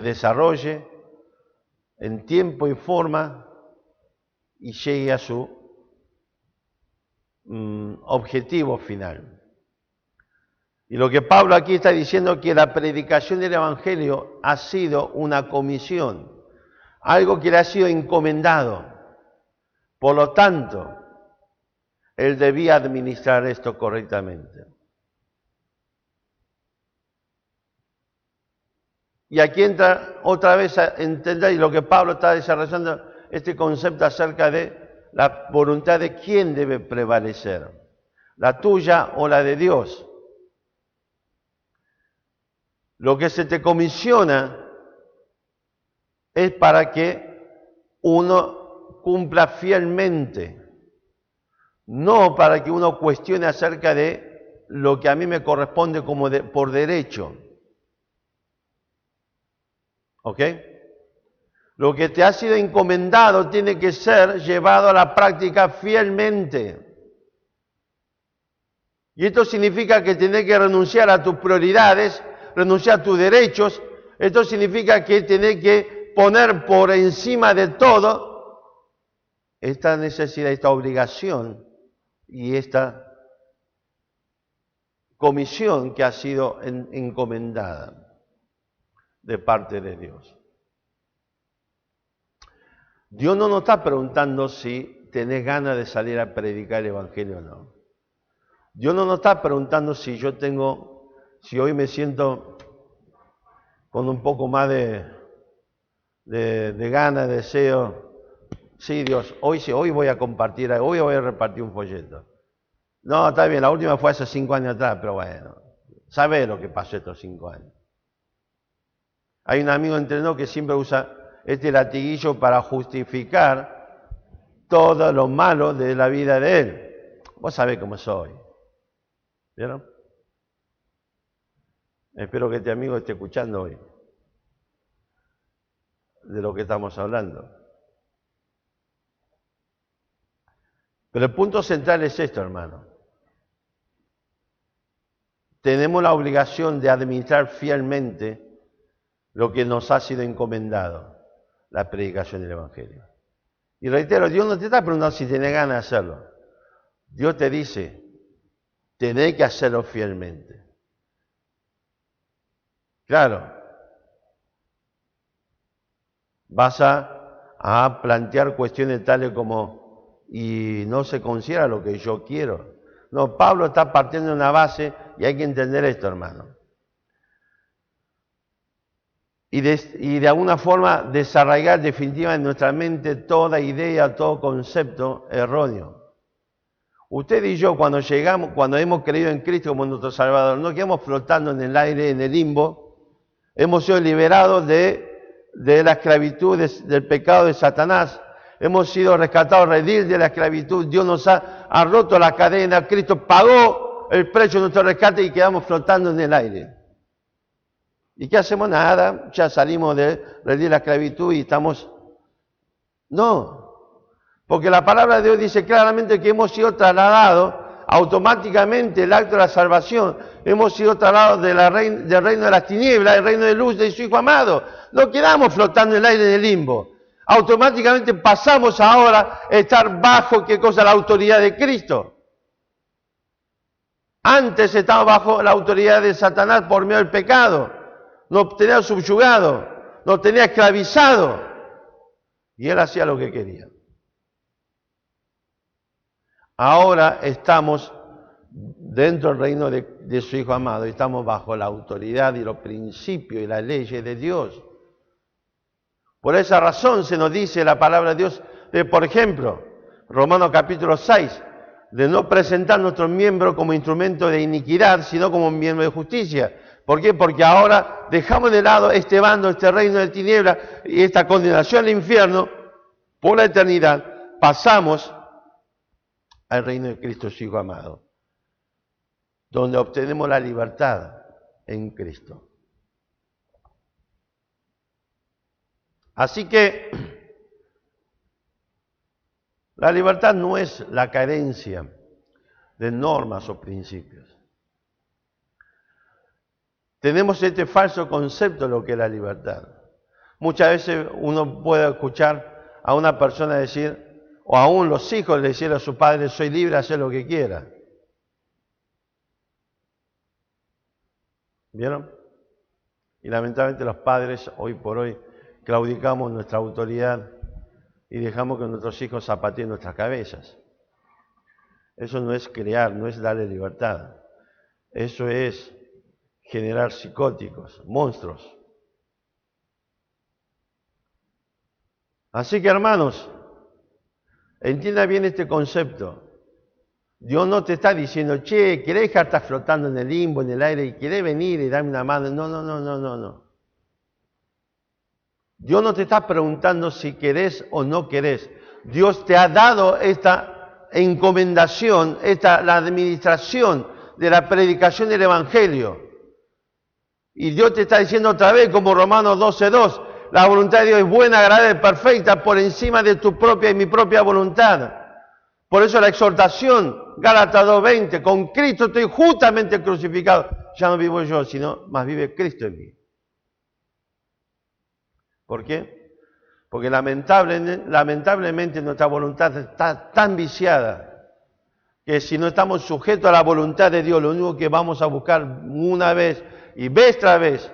desarrolle en tiempo y forma y llegue a su objetivo final. Y lo que Pablo aquí está diciendo es que la predicación del Evangelio ha sido una comisión, algo que le ha sido encomendado. Por lo tanto, él debía administrar esto correctamente. Y aquí entra otra vez a entender, y lo que Pablo está desarrollando, este concepto acerca de la voluntad de quién debe prevalecer, la tuya o la de Dios. Lo que se te comisiona es para que uno cumpla fielmente, no para que uno cuestione acerca de lo que a mí me corresponde como por derecho. ¿Ok? Lo que te ha sido encomendado tiene que ser llevado a la práctica fielmente. Y esto significa que tienes que renunciar a tus prioridades, renunciar a tus derechos. Esto significa que tienes que poner por encima de todo esta necesidad, esta obligación y esta comisión que ha sido encomendada de parte de Dios. Dios no nos está preguntando si tenés ganas de salir a predicar el Evangelio o no. Dios no nos está preguntando si hoy me siento con un poco más de ganas, deseo. Sí, Dios, hoy voy a compartir, hoy voy a repartir un folleto. No, está bien, la última fue hace 5 años atrás, pero bueno, ¿sabés lo que pasó estos 5 años? Hay un amigo entre nosotros que siempre usa este latiguillo para justificar todo lo malo de la vida de él. Vos sabés cómo soy. ¿Vieron? Espero que este amigo esté escuchando hoy de lo que estamos hablando. Pero el punto central es esto, hermano. Tenemos la obligación de administrar fielmente lo que nos ha sido encomendado, la predicación del Evangelio. Y reitero, Dios no te está preguntando si tenés ganas de hacerlo. Dios te dice, tenés que hacerlo fielmente. Claro, vas a plantear cuestiones tales como, y no se considera lo que yo quiero. No, Pablo está partiendo de una base y hay que entender esto, hermano. Y de alguna forma desarraigar definitivamente en nuestra mente toda idea, todo concepto erróneo. Usted y yo cuando hemos creído en Cristo como nuestro Salvador, no quedamos flotando en el aire, en el limbo, hemos sido liberados de la esclavitud, del pecado de Satanás, hemos sido rescatados, redil de la esclavitud, Dios nos ha roto la cadena, Cristo pagó el precio de nuestro rescate y quedamos flotando en el aire. ¿Y qué hacemos? Nada, ya salimos de la esclavitud y estamos... No, Porque la palabra de Dios dice claramente que hemos sido trasladados automáticamente, el acto de la salvación, hemos sido trasladados del reino de las tinieblas al reino de luz de su Hijo amado. No quedamos flotando en el aire del limbo. Automáticamente pasamos ahora a estar bajo, ¿qué cosa? La autoridad de Cristo. Antes estábamos bajo la autoridad de Satanás por medio del pecado. Nos tenía subyugado, nos tenía esclavizado. Y él hacía lo que quería. Ahora estamos dentro del reino de su Hijo amado. Estamos bajo la autoridad y los principios y las leyes de Dios. Por esa razón se nos dice la palabra de Dios, por ejemplo, Romanos capítulo 6, de no presentar nuestros miembros como instrumento de iniquidad, sino como miembro de justicia. ¿Por qué? Porque ahora dejamos de lado este bando, este reino de tinieblas y esta condenación al infierno por la eternidad. Pasamos al reino de Cristo, su Hijo amado, donde obtenemos la libertad en Cristo. Así que la libertad no es la carencia de normas o principios. Tenemos este falso concepto de lo que es la libertad. Muchas veces uno puede escuchar a una persona decir, o aún los hijos decir a su padre, soy libre de hacer lo que quiera. ¿Vieron? Y lamentablemente los padres hoy por hoy claudicamos nuestra autoridad y dejamos que nuestros hijos zapateen nuestras cabezas. Eso no es crear, no es darle libertad. Eso es generar psicóticos, monstruos. Así que hermanos, entienda bien este concepto. Dios no te está diciendo, che, ¿querés dejar estar flotando en el limbo, en el aire, y querés venir y darme una mano? No. Dios no te está preguntando si querés o no querés. Dios te ha dado esta encomendación, la administración de la predicación del Evangelio. Y Dios te está diciendo otra vez, como Romanos 12:2, la voluntad de Dios es buena, agradable y perfecta por encima de tu propia y mi propia voluntad. Por eso la exhortación, Gálatas 2:20, con Cristo estoy justamente crucificado. Ya no vivo yo, sino más vive Cristo en mí. ¿Por qué? Porque lamentablemente nuestra voluntad está tan viciada que si no estamos sujetos a la voluntad de Dios, lo único que vamos a buscar una vez y vez tras vez,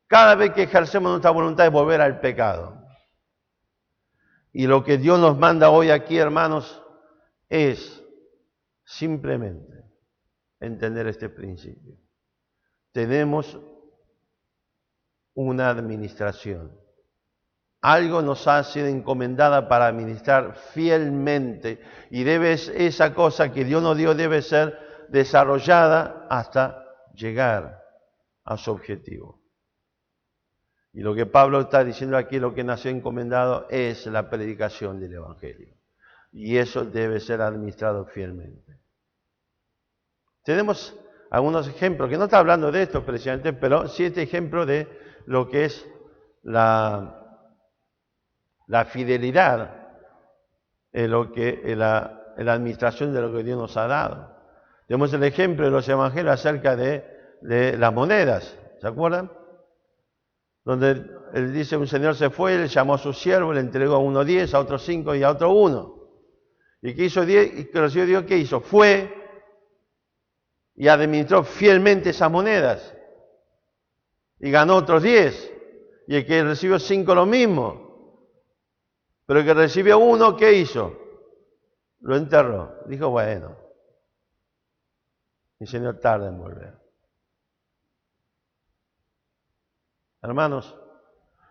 cada vez que ejercemos nuestra voluntad es volver al pecado. Y lo que Dios nos manda hoy aquí, hermanos, es simplemente entender este principio. Tenemos una administración. Algo nos ha sido encomendada para administrar fielmente y esa cosa que Dios nos dio debe ser desarrollada hasta llegar a su objetivo. Y lo que Pablo está diciendo aquí, lo que nos ha sido encomendado es la predicación del Evangelio. Y eso debe ser administrado fielmente. Tenemos algunos ejemplos, que no está hablando de esto precisamente, pero sí este ejemplo de lo que es la fidelidad en la administración de lo que Dios nos ha dado. Tenemos el ejemplo de los evangelios acerca de las monedas, ¿se acuerdan? Donde él dice, un señor se fue, le llamó a su siervo, le entregó a uno 10, a otro 5 y a otro 1. ¿Y qué hizo Dios? Y que recibió Dios, ¿qué hizo? Fue y administró fielmente esas monedas. Y ganó otros 10. Y el que recibió 5 lo mismo. Pero el que recibió 1, ¿qué hizo? Lo enterró. Dijo, bueno, mi Señor tarda en volver. Hermanos,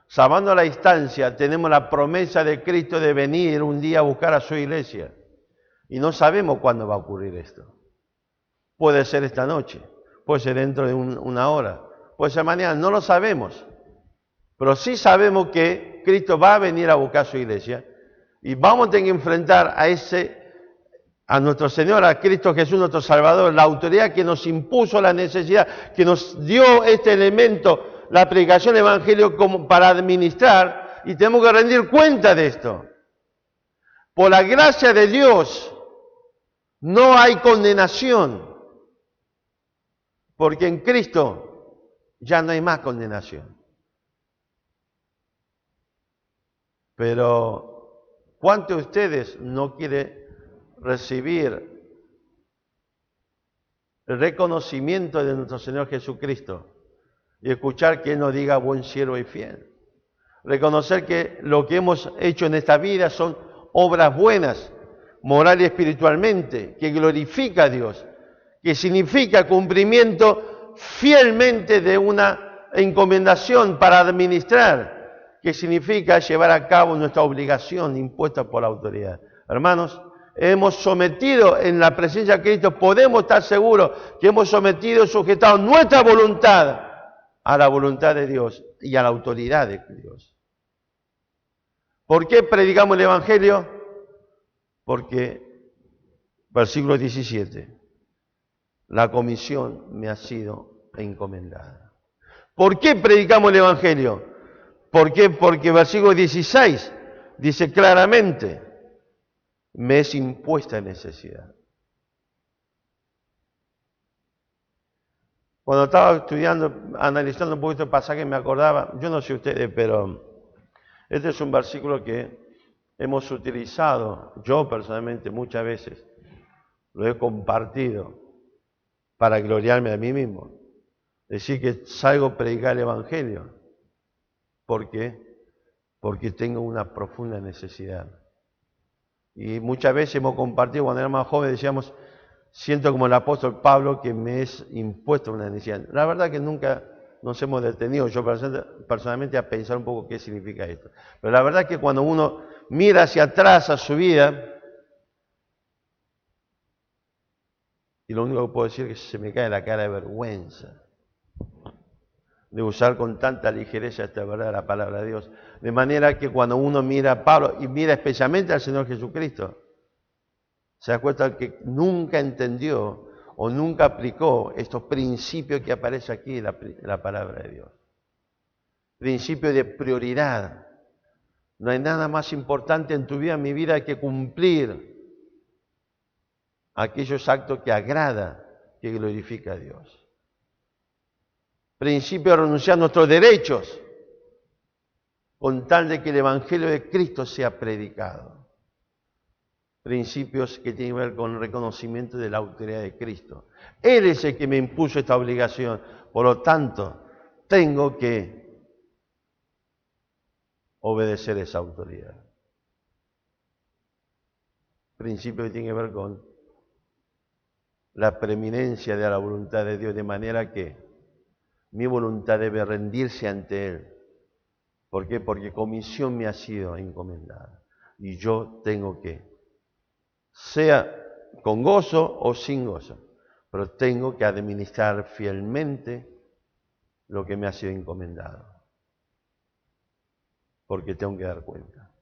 salvando la distancia, tenemos la promesa de Cristo de venir un día a buscar a su iglesia. Y no sabemos cuándo va a ocurrir esto. Puede ser esta noche, puede ser dentro de una hora, puede ser mañana, no lo sabemos. Pero sí sabemos que Cristo va a venir a buscar a su iglesia y vamos a tener que enfrentar a nuestro Señor, a Cristo Jesús, nuestro Salvador, la autoridad que nos impuso la necesidad, que nos dio este elemento, la predicación del Evangelio, como para administrar, y tenemos que rendir cuenta de esto. Por la gracia de Dios no hay condenación, porque en Cristo ya no hay más condenación. Pero ¿cuántos de ustedes no quieren recibir el reconocimiento de nuestro Señor Jesucristo y escuchar que Él nos diga buen siervo y fiel? Reconocer que lo que hemos hecho en esta vida son obras buenas, moral y espiritualmente, que glorifica a Dios, que significa cumplimiento fielmente de una encomendación para administrar, que significa llevar a cabo nuestra obligación impuesta por la autoridad. Hermanos, hemos sometido en la presencia de Cristo, podemos estar seguros que hemos sometido y sujetado nuestra voluntad a la voluntad de Dios y a la autoridad de Dios. ¿Por qué predicamos el Evangelio? Porque, versículo 17, la comisión me ha sido encomendada. ¿Por qué predicamos el Evangelio? ¿Por qué? Porque versículo 16 dice claramente, me es impuesta necesidad. Cuando estaba estudiando, analizando un poquito el pasaje, me acordaba, yo no sé ustedes, pero este es un versículo que hemos utilizado, yo personalmente muchas veces, lo he compartido para gloriarme a mí mismo. Decir que salgo a predicar el Evangelio. ¿Por qué? Porque tengo una profunda necesidad. Y muchas veces hemos compartido, cuando éramos más jóvenes, decíamos, siento como el apóstol Pablo que me es impuesto una necesidad. La verdad que nunca nos hemos detenido, yo personalmente, a pensar un poco qué significa esto. Pero la verdad que cuando uno mira hacia atrás a su vida, y lo único que puedo decir es que se me cae la cara de vergüenza de usar con tanta ligereza esta verdad, la palabra de Dios. De manera que cuando uno mira a Pablo, y mira especialmente al Señor Jesucristo, se da cuenta que nunca entendió o nunca aplicó estos principios que aparece aquí en la palabra de Dios. Principio de prioridad. No hay nada más importante en tu vida, en mi vida, que cumplir aquellos actos que agrada, que glorifica a Dios. Principio de renunciar a nuestros derechos, con tal de que el Evangelio de Cristo sea predicado. Principios que tienen que ver con el reconocimiento de la autoridad de Cristo. Él es el que me impuso esta obligación, por lo tanto, tengo que obedecer esa autoridad. Principio que tiene que ver con la preeminencia de la voluntad de Dios, de manera que mi voluntad debe rendirse ante Él. ¿Por qué? Porque comisión me ha sido encomendada. Y yo tengo que, sea con gozo o sin gozo, pero tengo que administrar fielmente lo que me ha sido encomendado. Porque tengo que dar cuenta.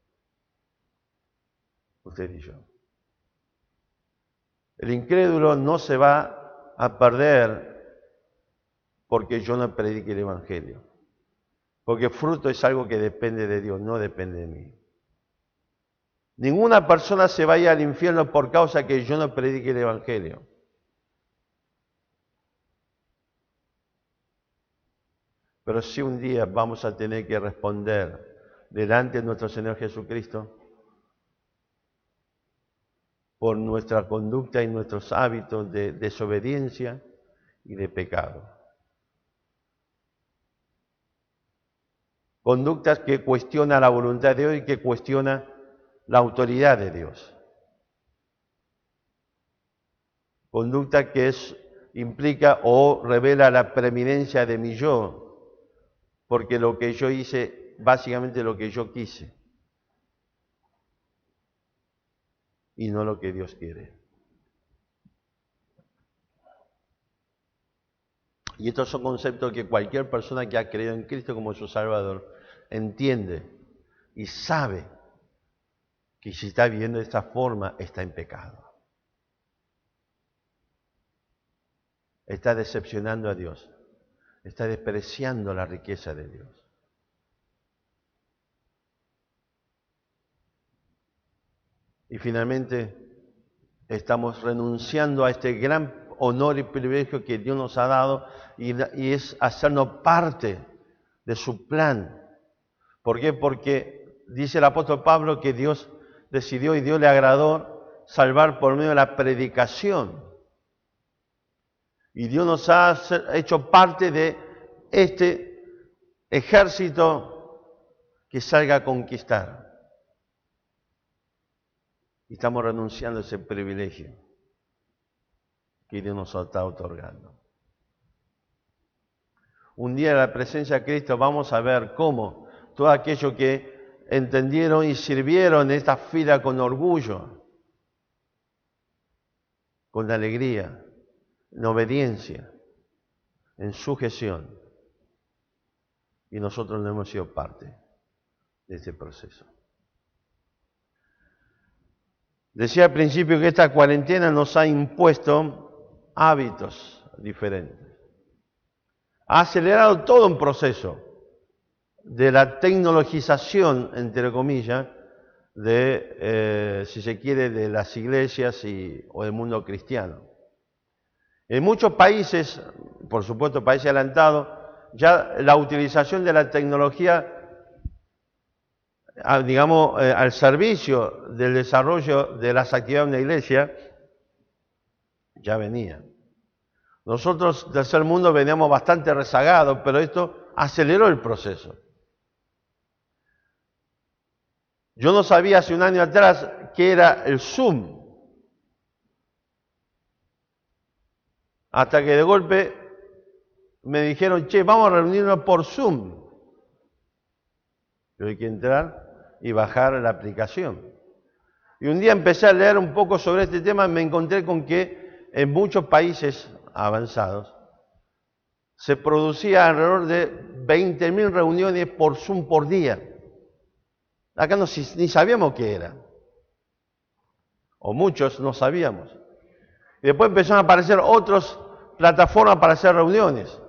Usted y yo. El incrédulo no se va a perder porque yo no predique el Evangelio. Porque fruto es algo que depende de Dios, no depende de mí. Ninguna persona se vaya al infierno por causa que yo no predique el Evangelio. Pero sí un día vamos a tener que responder delante de nuestro Señor Jesucristo por nuestra conducta y nuestros hábitos de desobediencia y de pecado. Conductas que cuestionan la voluntad de Dios y que cuestionan la autoridad de Dios. Conducta que implica o revela la preeminencia de mi yo, porque lo que yo hice, básicamente lo que yo quise, y no lo que Dios quiere. Y estos son conceptos que cualquier persona que ha creído en Cristo como su Salvador entiende y sabe que si está viviendo de esta forma está en pecado. Está decepcionando a Dios. Está despreciando la riqueza de Dios. Y finalmente estamos renunciando a este gran honor y privilegio que Dios nos ha dado y es hacernos parte de su plan. ¿Por qué? Porque dice el apóstol Pablo que Dios decidió y Dios le agradó salvar por medio de la predicación. Y Dios nos ha hecho parte de este ejército que salga a conquistar. Y estamos renunciando a ese privilegio que Dios nos está otorgando. Un día en la presencia de Cristo vamos a ver cómo todos aquellos que entendieron y sirvieron en esta fila con orgullo, con alegría, en obediencia, en sujeción, y nosotros no hemos sido parte de este proceso. Decía al principio que esta cuarentena nos ha impuesto hábitos diferentes. Ha acelerado todo un proceso de la tecnologización, entre comillas, de, si se quiere, de las iglesias o del mundo cristiano. En muchos países, por supuesto países adelantados, ya la utilización de la tecnología digamos, al servicio del desarrollo de las actividades de una iglesia, ya venía. Nosotros, tercer mundo, veníamos bastante rezagados, pero esto aceleró el proceso. Yo no sabía hace un año atrás qué era el Zoom, hasta que de golpe me dijeron, che, vamos a reunirnos por Zoom. Yo hay que entrar y bajar la aplicación. Y un día empecé a leer un poco sobre este tema y me encontré con que en muchos países avanzados se producía alrededor de 20.000 reuniones por Zoom por día. Acá ni sabíamos qué era. O muchos no sabíamos. Y después empezaron a aparecer otras plataformas para hacer reuniones.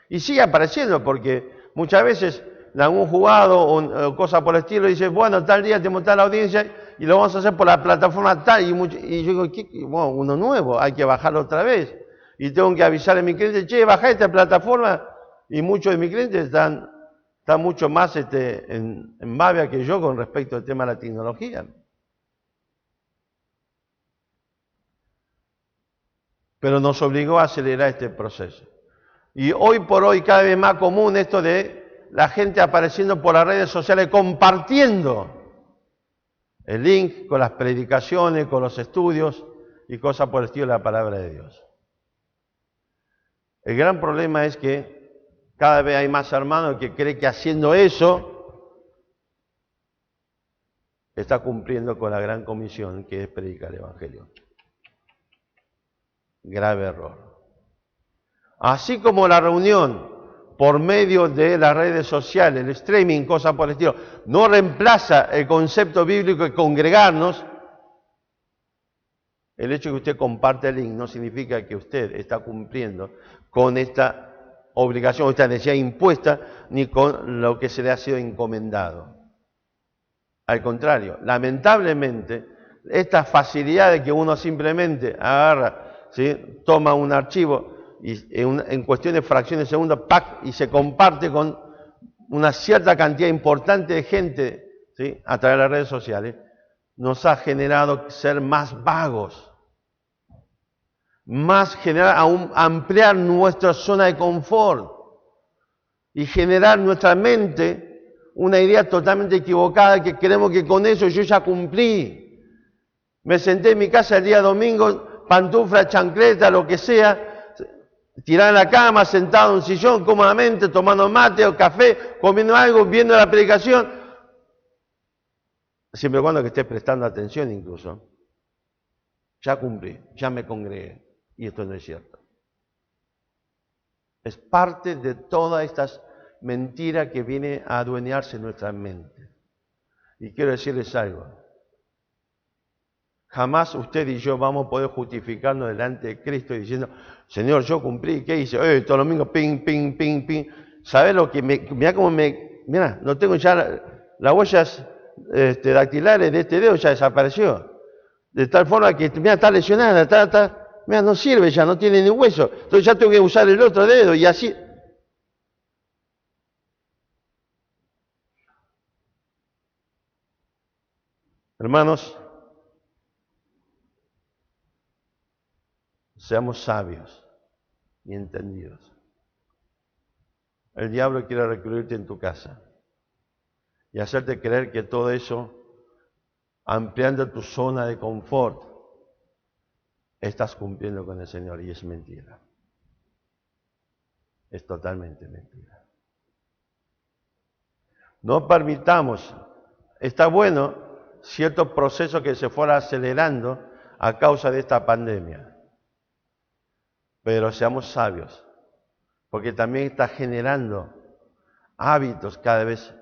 Y sigue apareciendo porque muchas veces en algún jugado o cosa por el estilo dice, bueno, tal día tenemos tal audiencia y lo vamos a hacer por la plataforma tal. Y yo digo, bueno, uno nuevo, hay que bajarlo otra vez. Y tengo que avisar a mi cliente, che, bajá esta plataforma. Y muchos de mis clientes están mucho más en babia que yo con respecto al tema de la tecnología. Pero nos obligó a acelerar este proceso. Y hoy por hoy cada vez más común esto de la gente apareciendo por las redes sociales compartiendo el link con las predicaciones, con los estudios y cosas por el estilo de la palabra de Dios. El gran problema es que cada vez hay más hermanos que creen que haciendo eso está cumpliendo con la gran comisión que es predicar el Evangelio. Grave error. Así como la reunión por medio de las redes sociales, el streaming, cosas por el estilo, no reemplaza el concepto bíblico de congregarnos, el hecho de que usted comparte el link no significa que usted está cumpliendo con esta obligación, esta necesidad impuesta, ni con lo que se le ha sido encomendado. Al contrario, lamentablemente, esta facilidad de que uno simplemente agarra, ¿sí?, toma un archivo y en cuestión de fracciones de segundo, ¡pac!, y se comparte con una cierta cantidad importante de gente, ¿sí?, a través de las redes sociales, nos ha generado ser más vagos, aún ampliar nuestra zona de confort y generar en nuestra mente una idea totalmente equivocada que creemos que con eso yo ya cumplí. Me senté en mi casa el día domingo, pantufla, chancleta, lo que sea, tirado en la cama, sentado en un sillón cómodamente, tomando mate o café, comiendo algo, viendo la predicación, siempre y cuando que estés prestando atención incluso. Ya cumplí, ya me congregué. Y esto no es cierto. Es parte de todas estas mentiras que viene a adueñarse en nuestra mente. Y quiero decirles algo. Jamás usted y yo vamos a poder justificarnos delante de Cristo diciendo, Señor, yo cumplí, ¿qué hice? Todos los domingos, ping, ping, ping, ping. ¿Sabes lo que mirá cómo mirá, no tengo ya las huellas dactilares de este dedo, ya desapareció. De tal forma que, mira, está lesionada, mira, no sirve ya, no tiene ni hueso. Entonces ya tengo que usar el otro dedo y así. Hermanos, seamos sabios y entendidos. El diablo quiere recluirte en tu casa y hacerte creer que todo eso, ampliando tu zona de confort, estás cumpliendo con el Señor, y es mentira. Es totalmente mentira. No permitamos, está bueno ciertos procesos que se fueran acelerando a causa de esta pandemia, pero seamos sabios, porque también está generando hábitos cada vez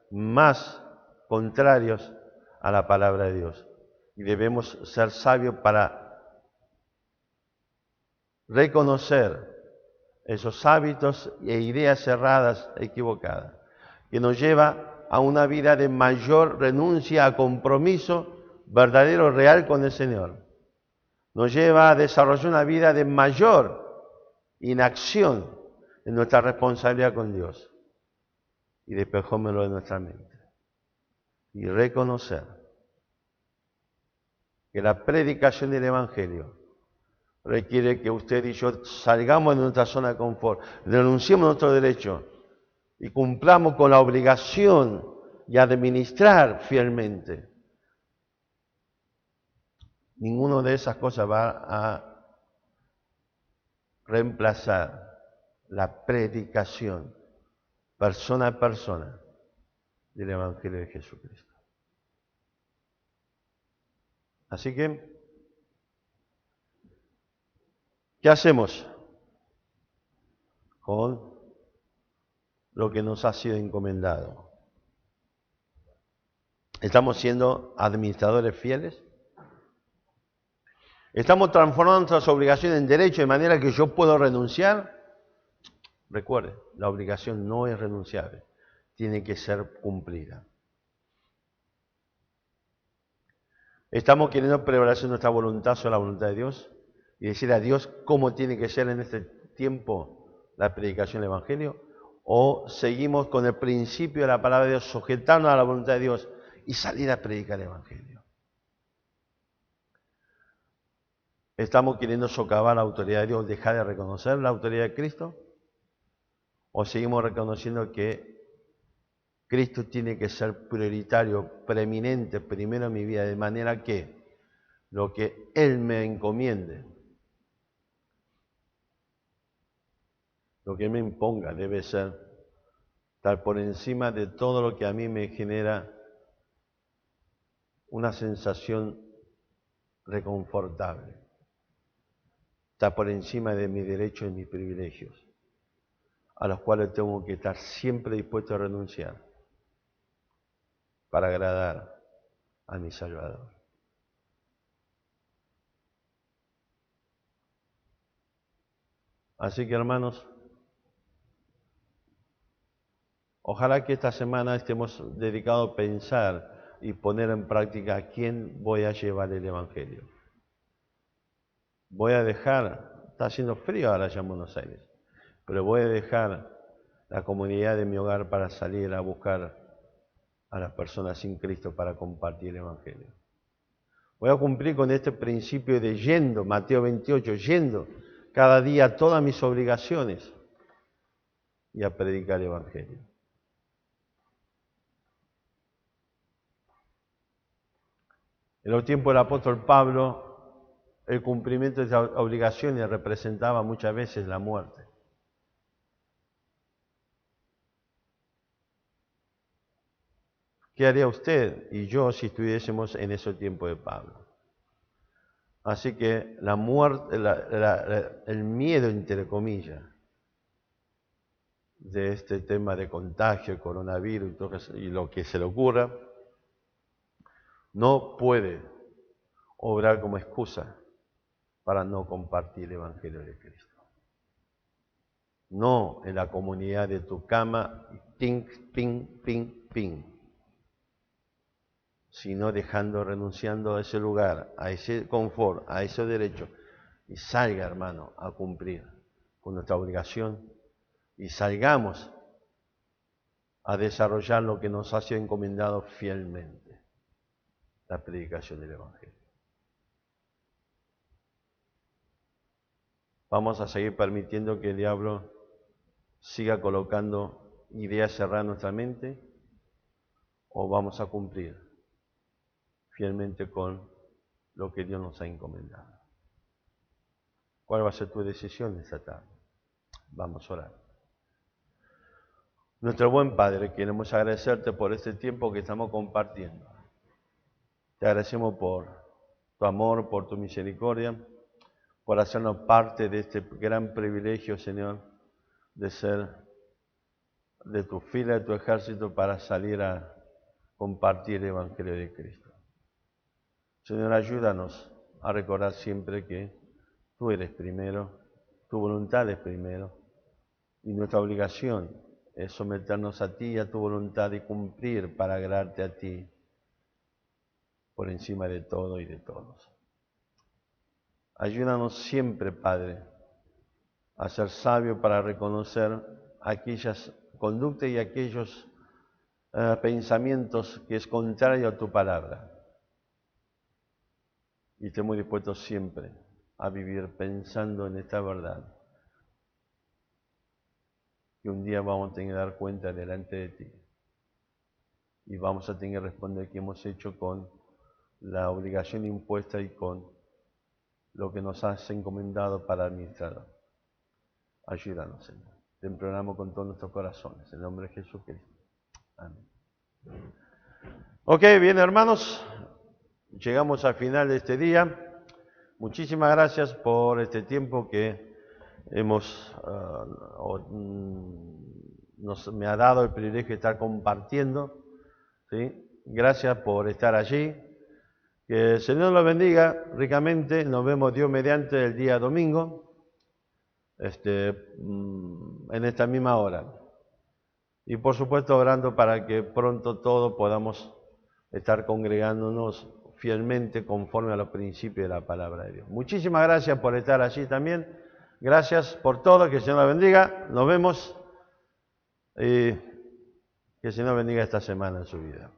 más contrarios a la palabra de Dios. Y debemos ser sabios para reconocer esos hábitos e ideas cerradas, equivocadas, que nos lleva a una vida de mayor renuncia a compromiso verdadero, real con el Señor. Nos lleva a desarrollar una vida de mayor inacción en nuestra responsabilidad con Dios. Y despejómelo de nuestra mente. Y reconocer que la predicación del Evangelio requiere que usted y yo salgamos de nuestra zona de confort, renunciemos a nuestro derecho y cumplamos con la obligación de administrar fielmente. Ninguna de esas cosas va a reemplazar la predicación persona a persona del Evangelio de Jesucristo. Así que, ¿qué hacemos con lo que nos ha sido encomendado? ¿Estamos siendo administradores fieles? ¿Estamos transformando nuestras obligaciones en derecho de manera que yo puedo renunciar? Recuerde, la obligación no es renunciable, tiene que ser cumplida. ¿Estamos queriendo prevalecer nuestra voluntad sobre la voluntad de Dios y decir a Dios cómo tiene que ser en este tiempo la predicación del Evangelio? ¿O seguimos con el principio de la palabra de Dios, sujetarnos a la voluntad de Dios y salir a predicar el Evangelio? ¿Estamos queriendo socavar la autoridad de Dios, dejar de reconocer la autoridad de Cristo? ¿O seguimos reconociendo que Cristo tiene que ser prioritario, preeminente, primero en mi vida, de manera que lo que Él me encomiende, lo que Él me imponga, debe ser estar por encima de todo lo que a mí me genera una sensación reconfortable? Está por encima de mis derechos y mis privilegios, a los cuales tengo que estar siempre dispuesto a renunciar para agradar a mi Salvador. Así que, hermanos, ojalá que esta semana estemos dedicados a pensar y poner en práctica a quién voy a llevar el Evangelio. Voy a dejar, está haciendo frío ahora ya en Buenos Aires, pero voy a dejar la comunidad de mi hogar para salir a buscar a las personas sin Cristo para compartir el Evangelio. Voy a cumplir con este principio de yendo, Mateo 28, yendo cada día a todas mis obligaciones y a predicar el Evangelio. En los tiempos del apóstol Pablo, el cumplimiento de esas obligaciones representaba muchas veces la muerte. ¿Qué haría usted y yo si estuviésemos en ese tiempo de Pablo? Así que la muerte, el miedo, entre comillas, de este tema de contagio, el coronavirus y lo que se le ocurra, no puede obrar como excusa para no compartir el Evangelio de Cristo. No en la comunidad de tu cama, ting, ping, ping, ping. sino dejando, renunciando a ese lugar, a ese confort, a ese derecho, y salga, hermano, a cumplir con nuestra obligación, y salgamos a desarrollar lo que nos ha sido encomendado fielmente, la predicación del Evangelio. Vamos a seguir permitiendo que el diablo siga colocando ideas cerradas en nuestra mente, o vamos a cumplir fielmente con lo que Dios nos ha encomendado. ¿Cuál va a ser tu decisión esta tarde? Vamos a orar. Nuestro buen Padre, queremos agradecerte por este tiempo que estamos compartiendo. Te agradecemos por tu amor, por tu misericordia, por hacernos parte de este gran privilegio, Señor, de ser de tu fila, de tu ejército, para salir a compartir el Evangelio de Cristo. Señor, ayúdanos a recordar siempre que tú eres primero, tu voluntad es primero, y nuestra obligación es someternos a ti y a tu voluntad y cumplir para agradarte a ti por encima de todo y de todos. Ayúdanos siempre, Padre, a ser sabios para reconocer aquellas conductas y aquellos pensamientos que es contrario a tu palabra. Y estemos dispuestos siempre a vivir pensando en esta verdad, que un día vamos a tener que dar cuenta delante de ti y vamos a tener que responder qué hemos hecho con la obligación impuesta y con lo que nos has encomendado para administrar. Ayúdanos, Señor. Te imploramos con todos nuestros corazones, en el nombre de Jesucristo. Amén. Ok, bien, hermanos, llegamos al final de este día. Muchísimas gracias por este tiempo que me ha dado el privilegio de estar compartiendo, ¿sí? Gracias por estar allí. Que el Señor los bendiga ricamente. Nos vemos Dios mediante el día domingo, en esta misma hora. Y por supuesto orando para que pronto todos podamos estar congregándonos fielmente conforme a los principios de la palabra de Dios. Muchísimas gracias por estar allí también. Gracias por todo. Que el Señor los bendiga. Nos vemos. Que el Señor bendiga esta semana en su vida.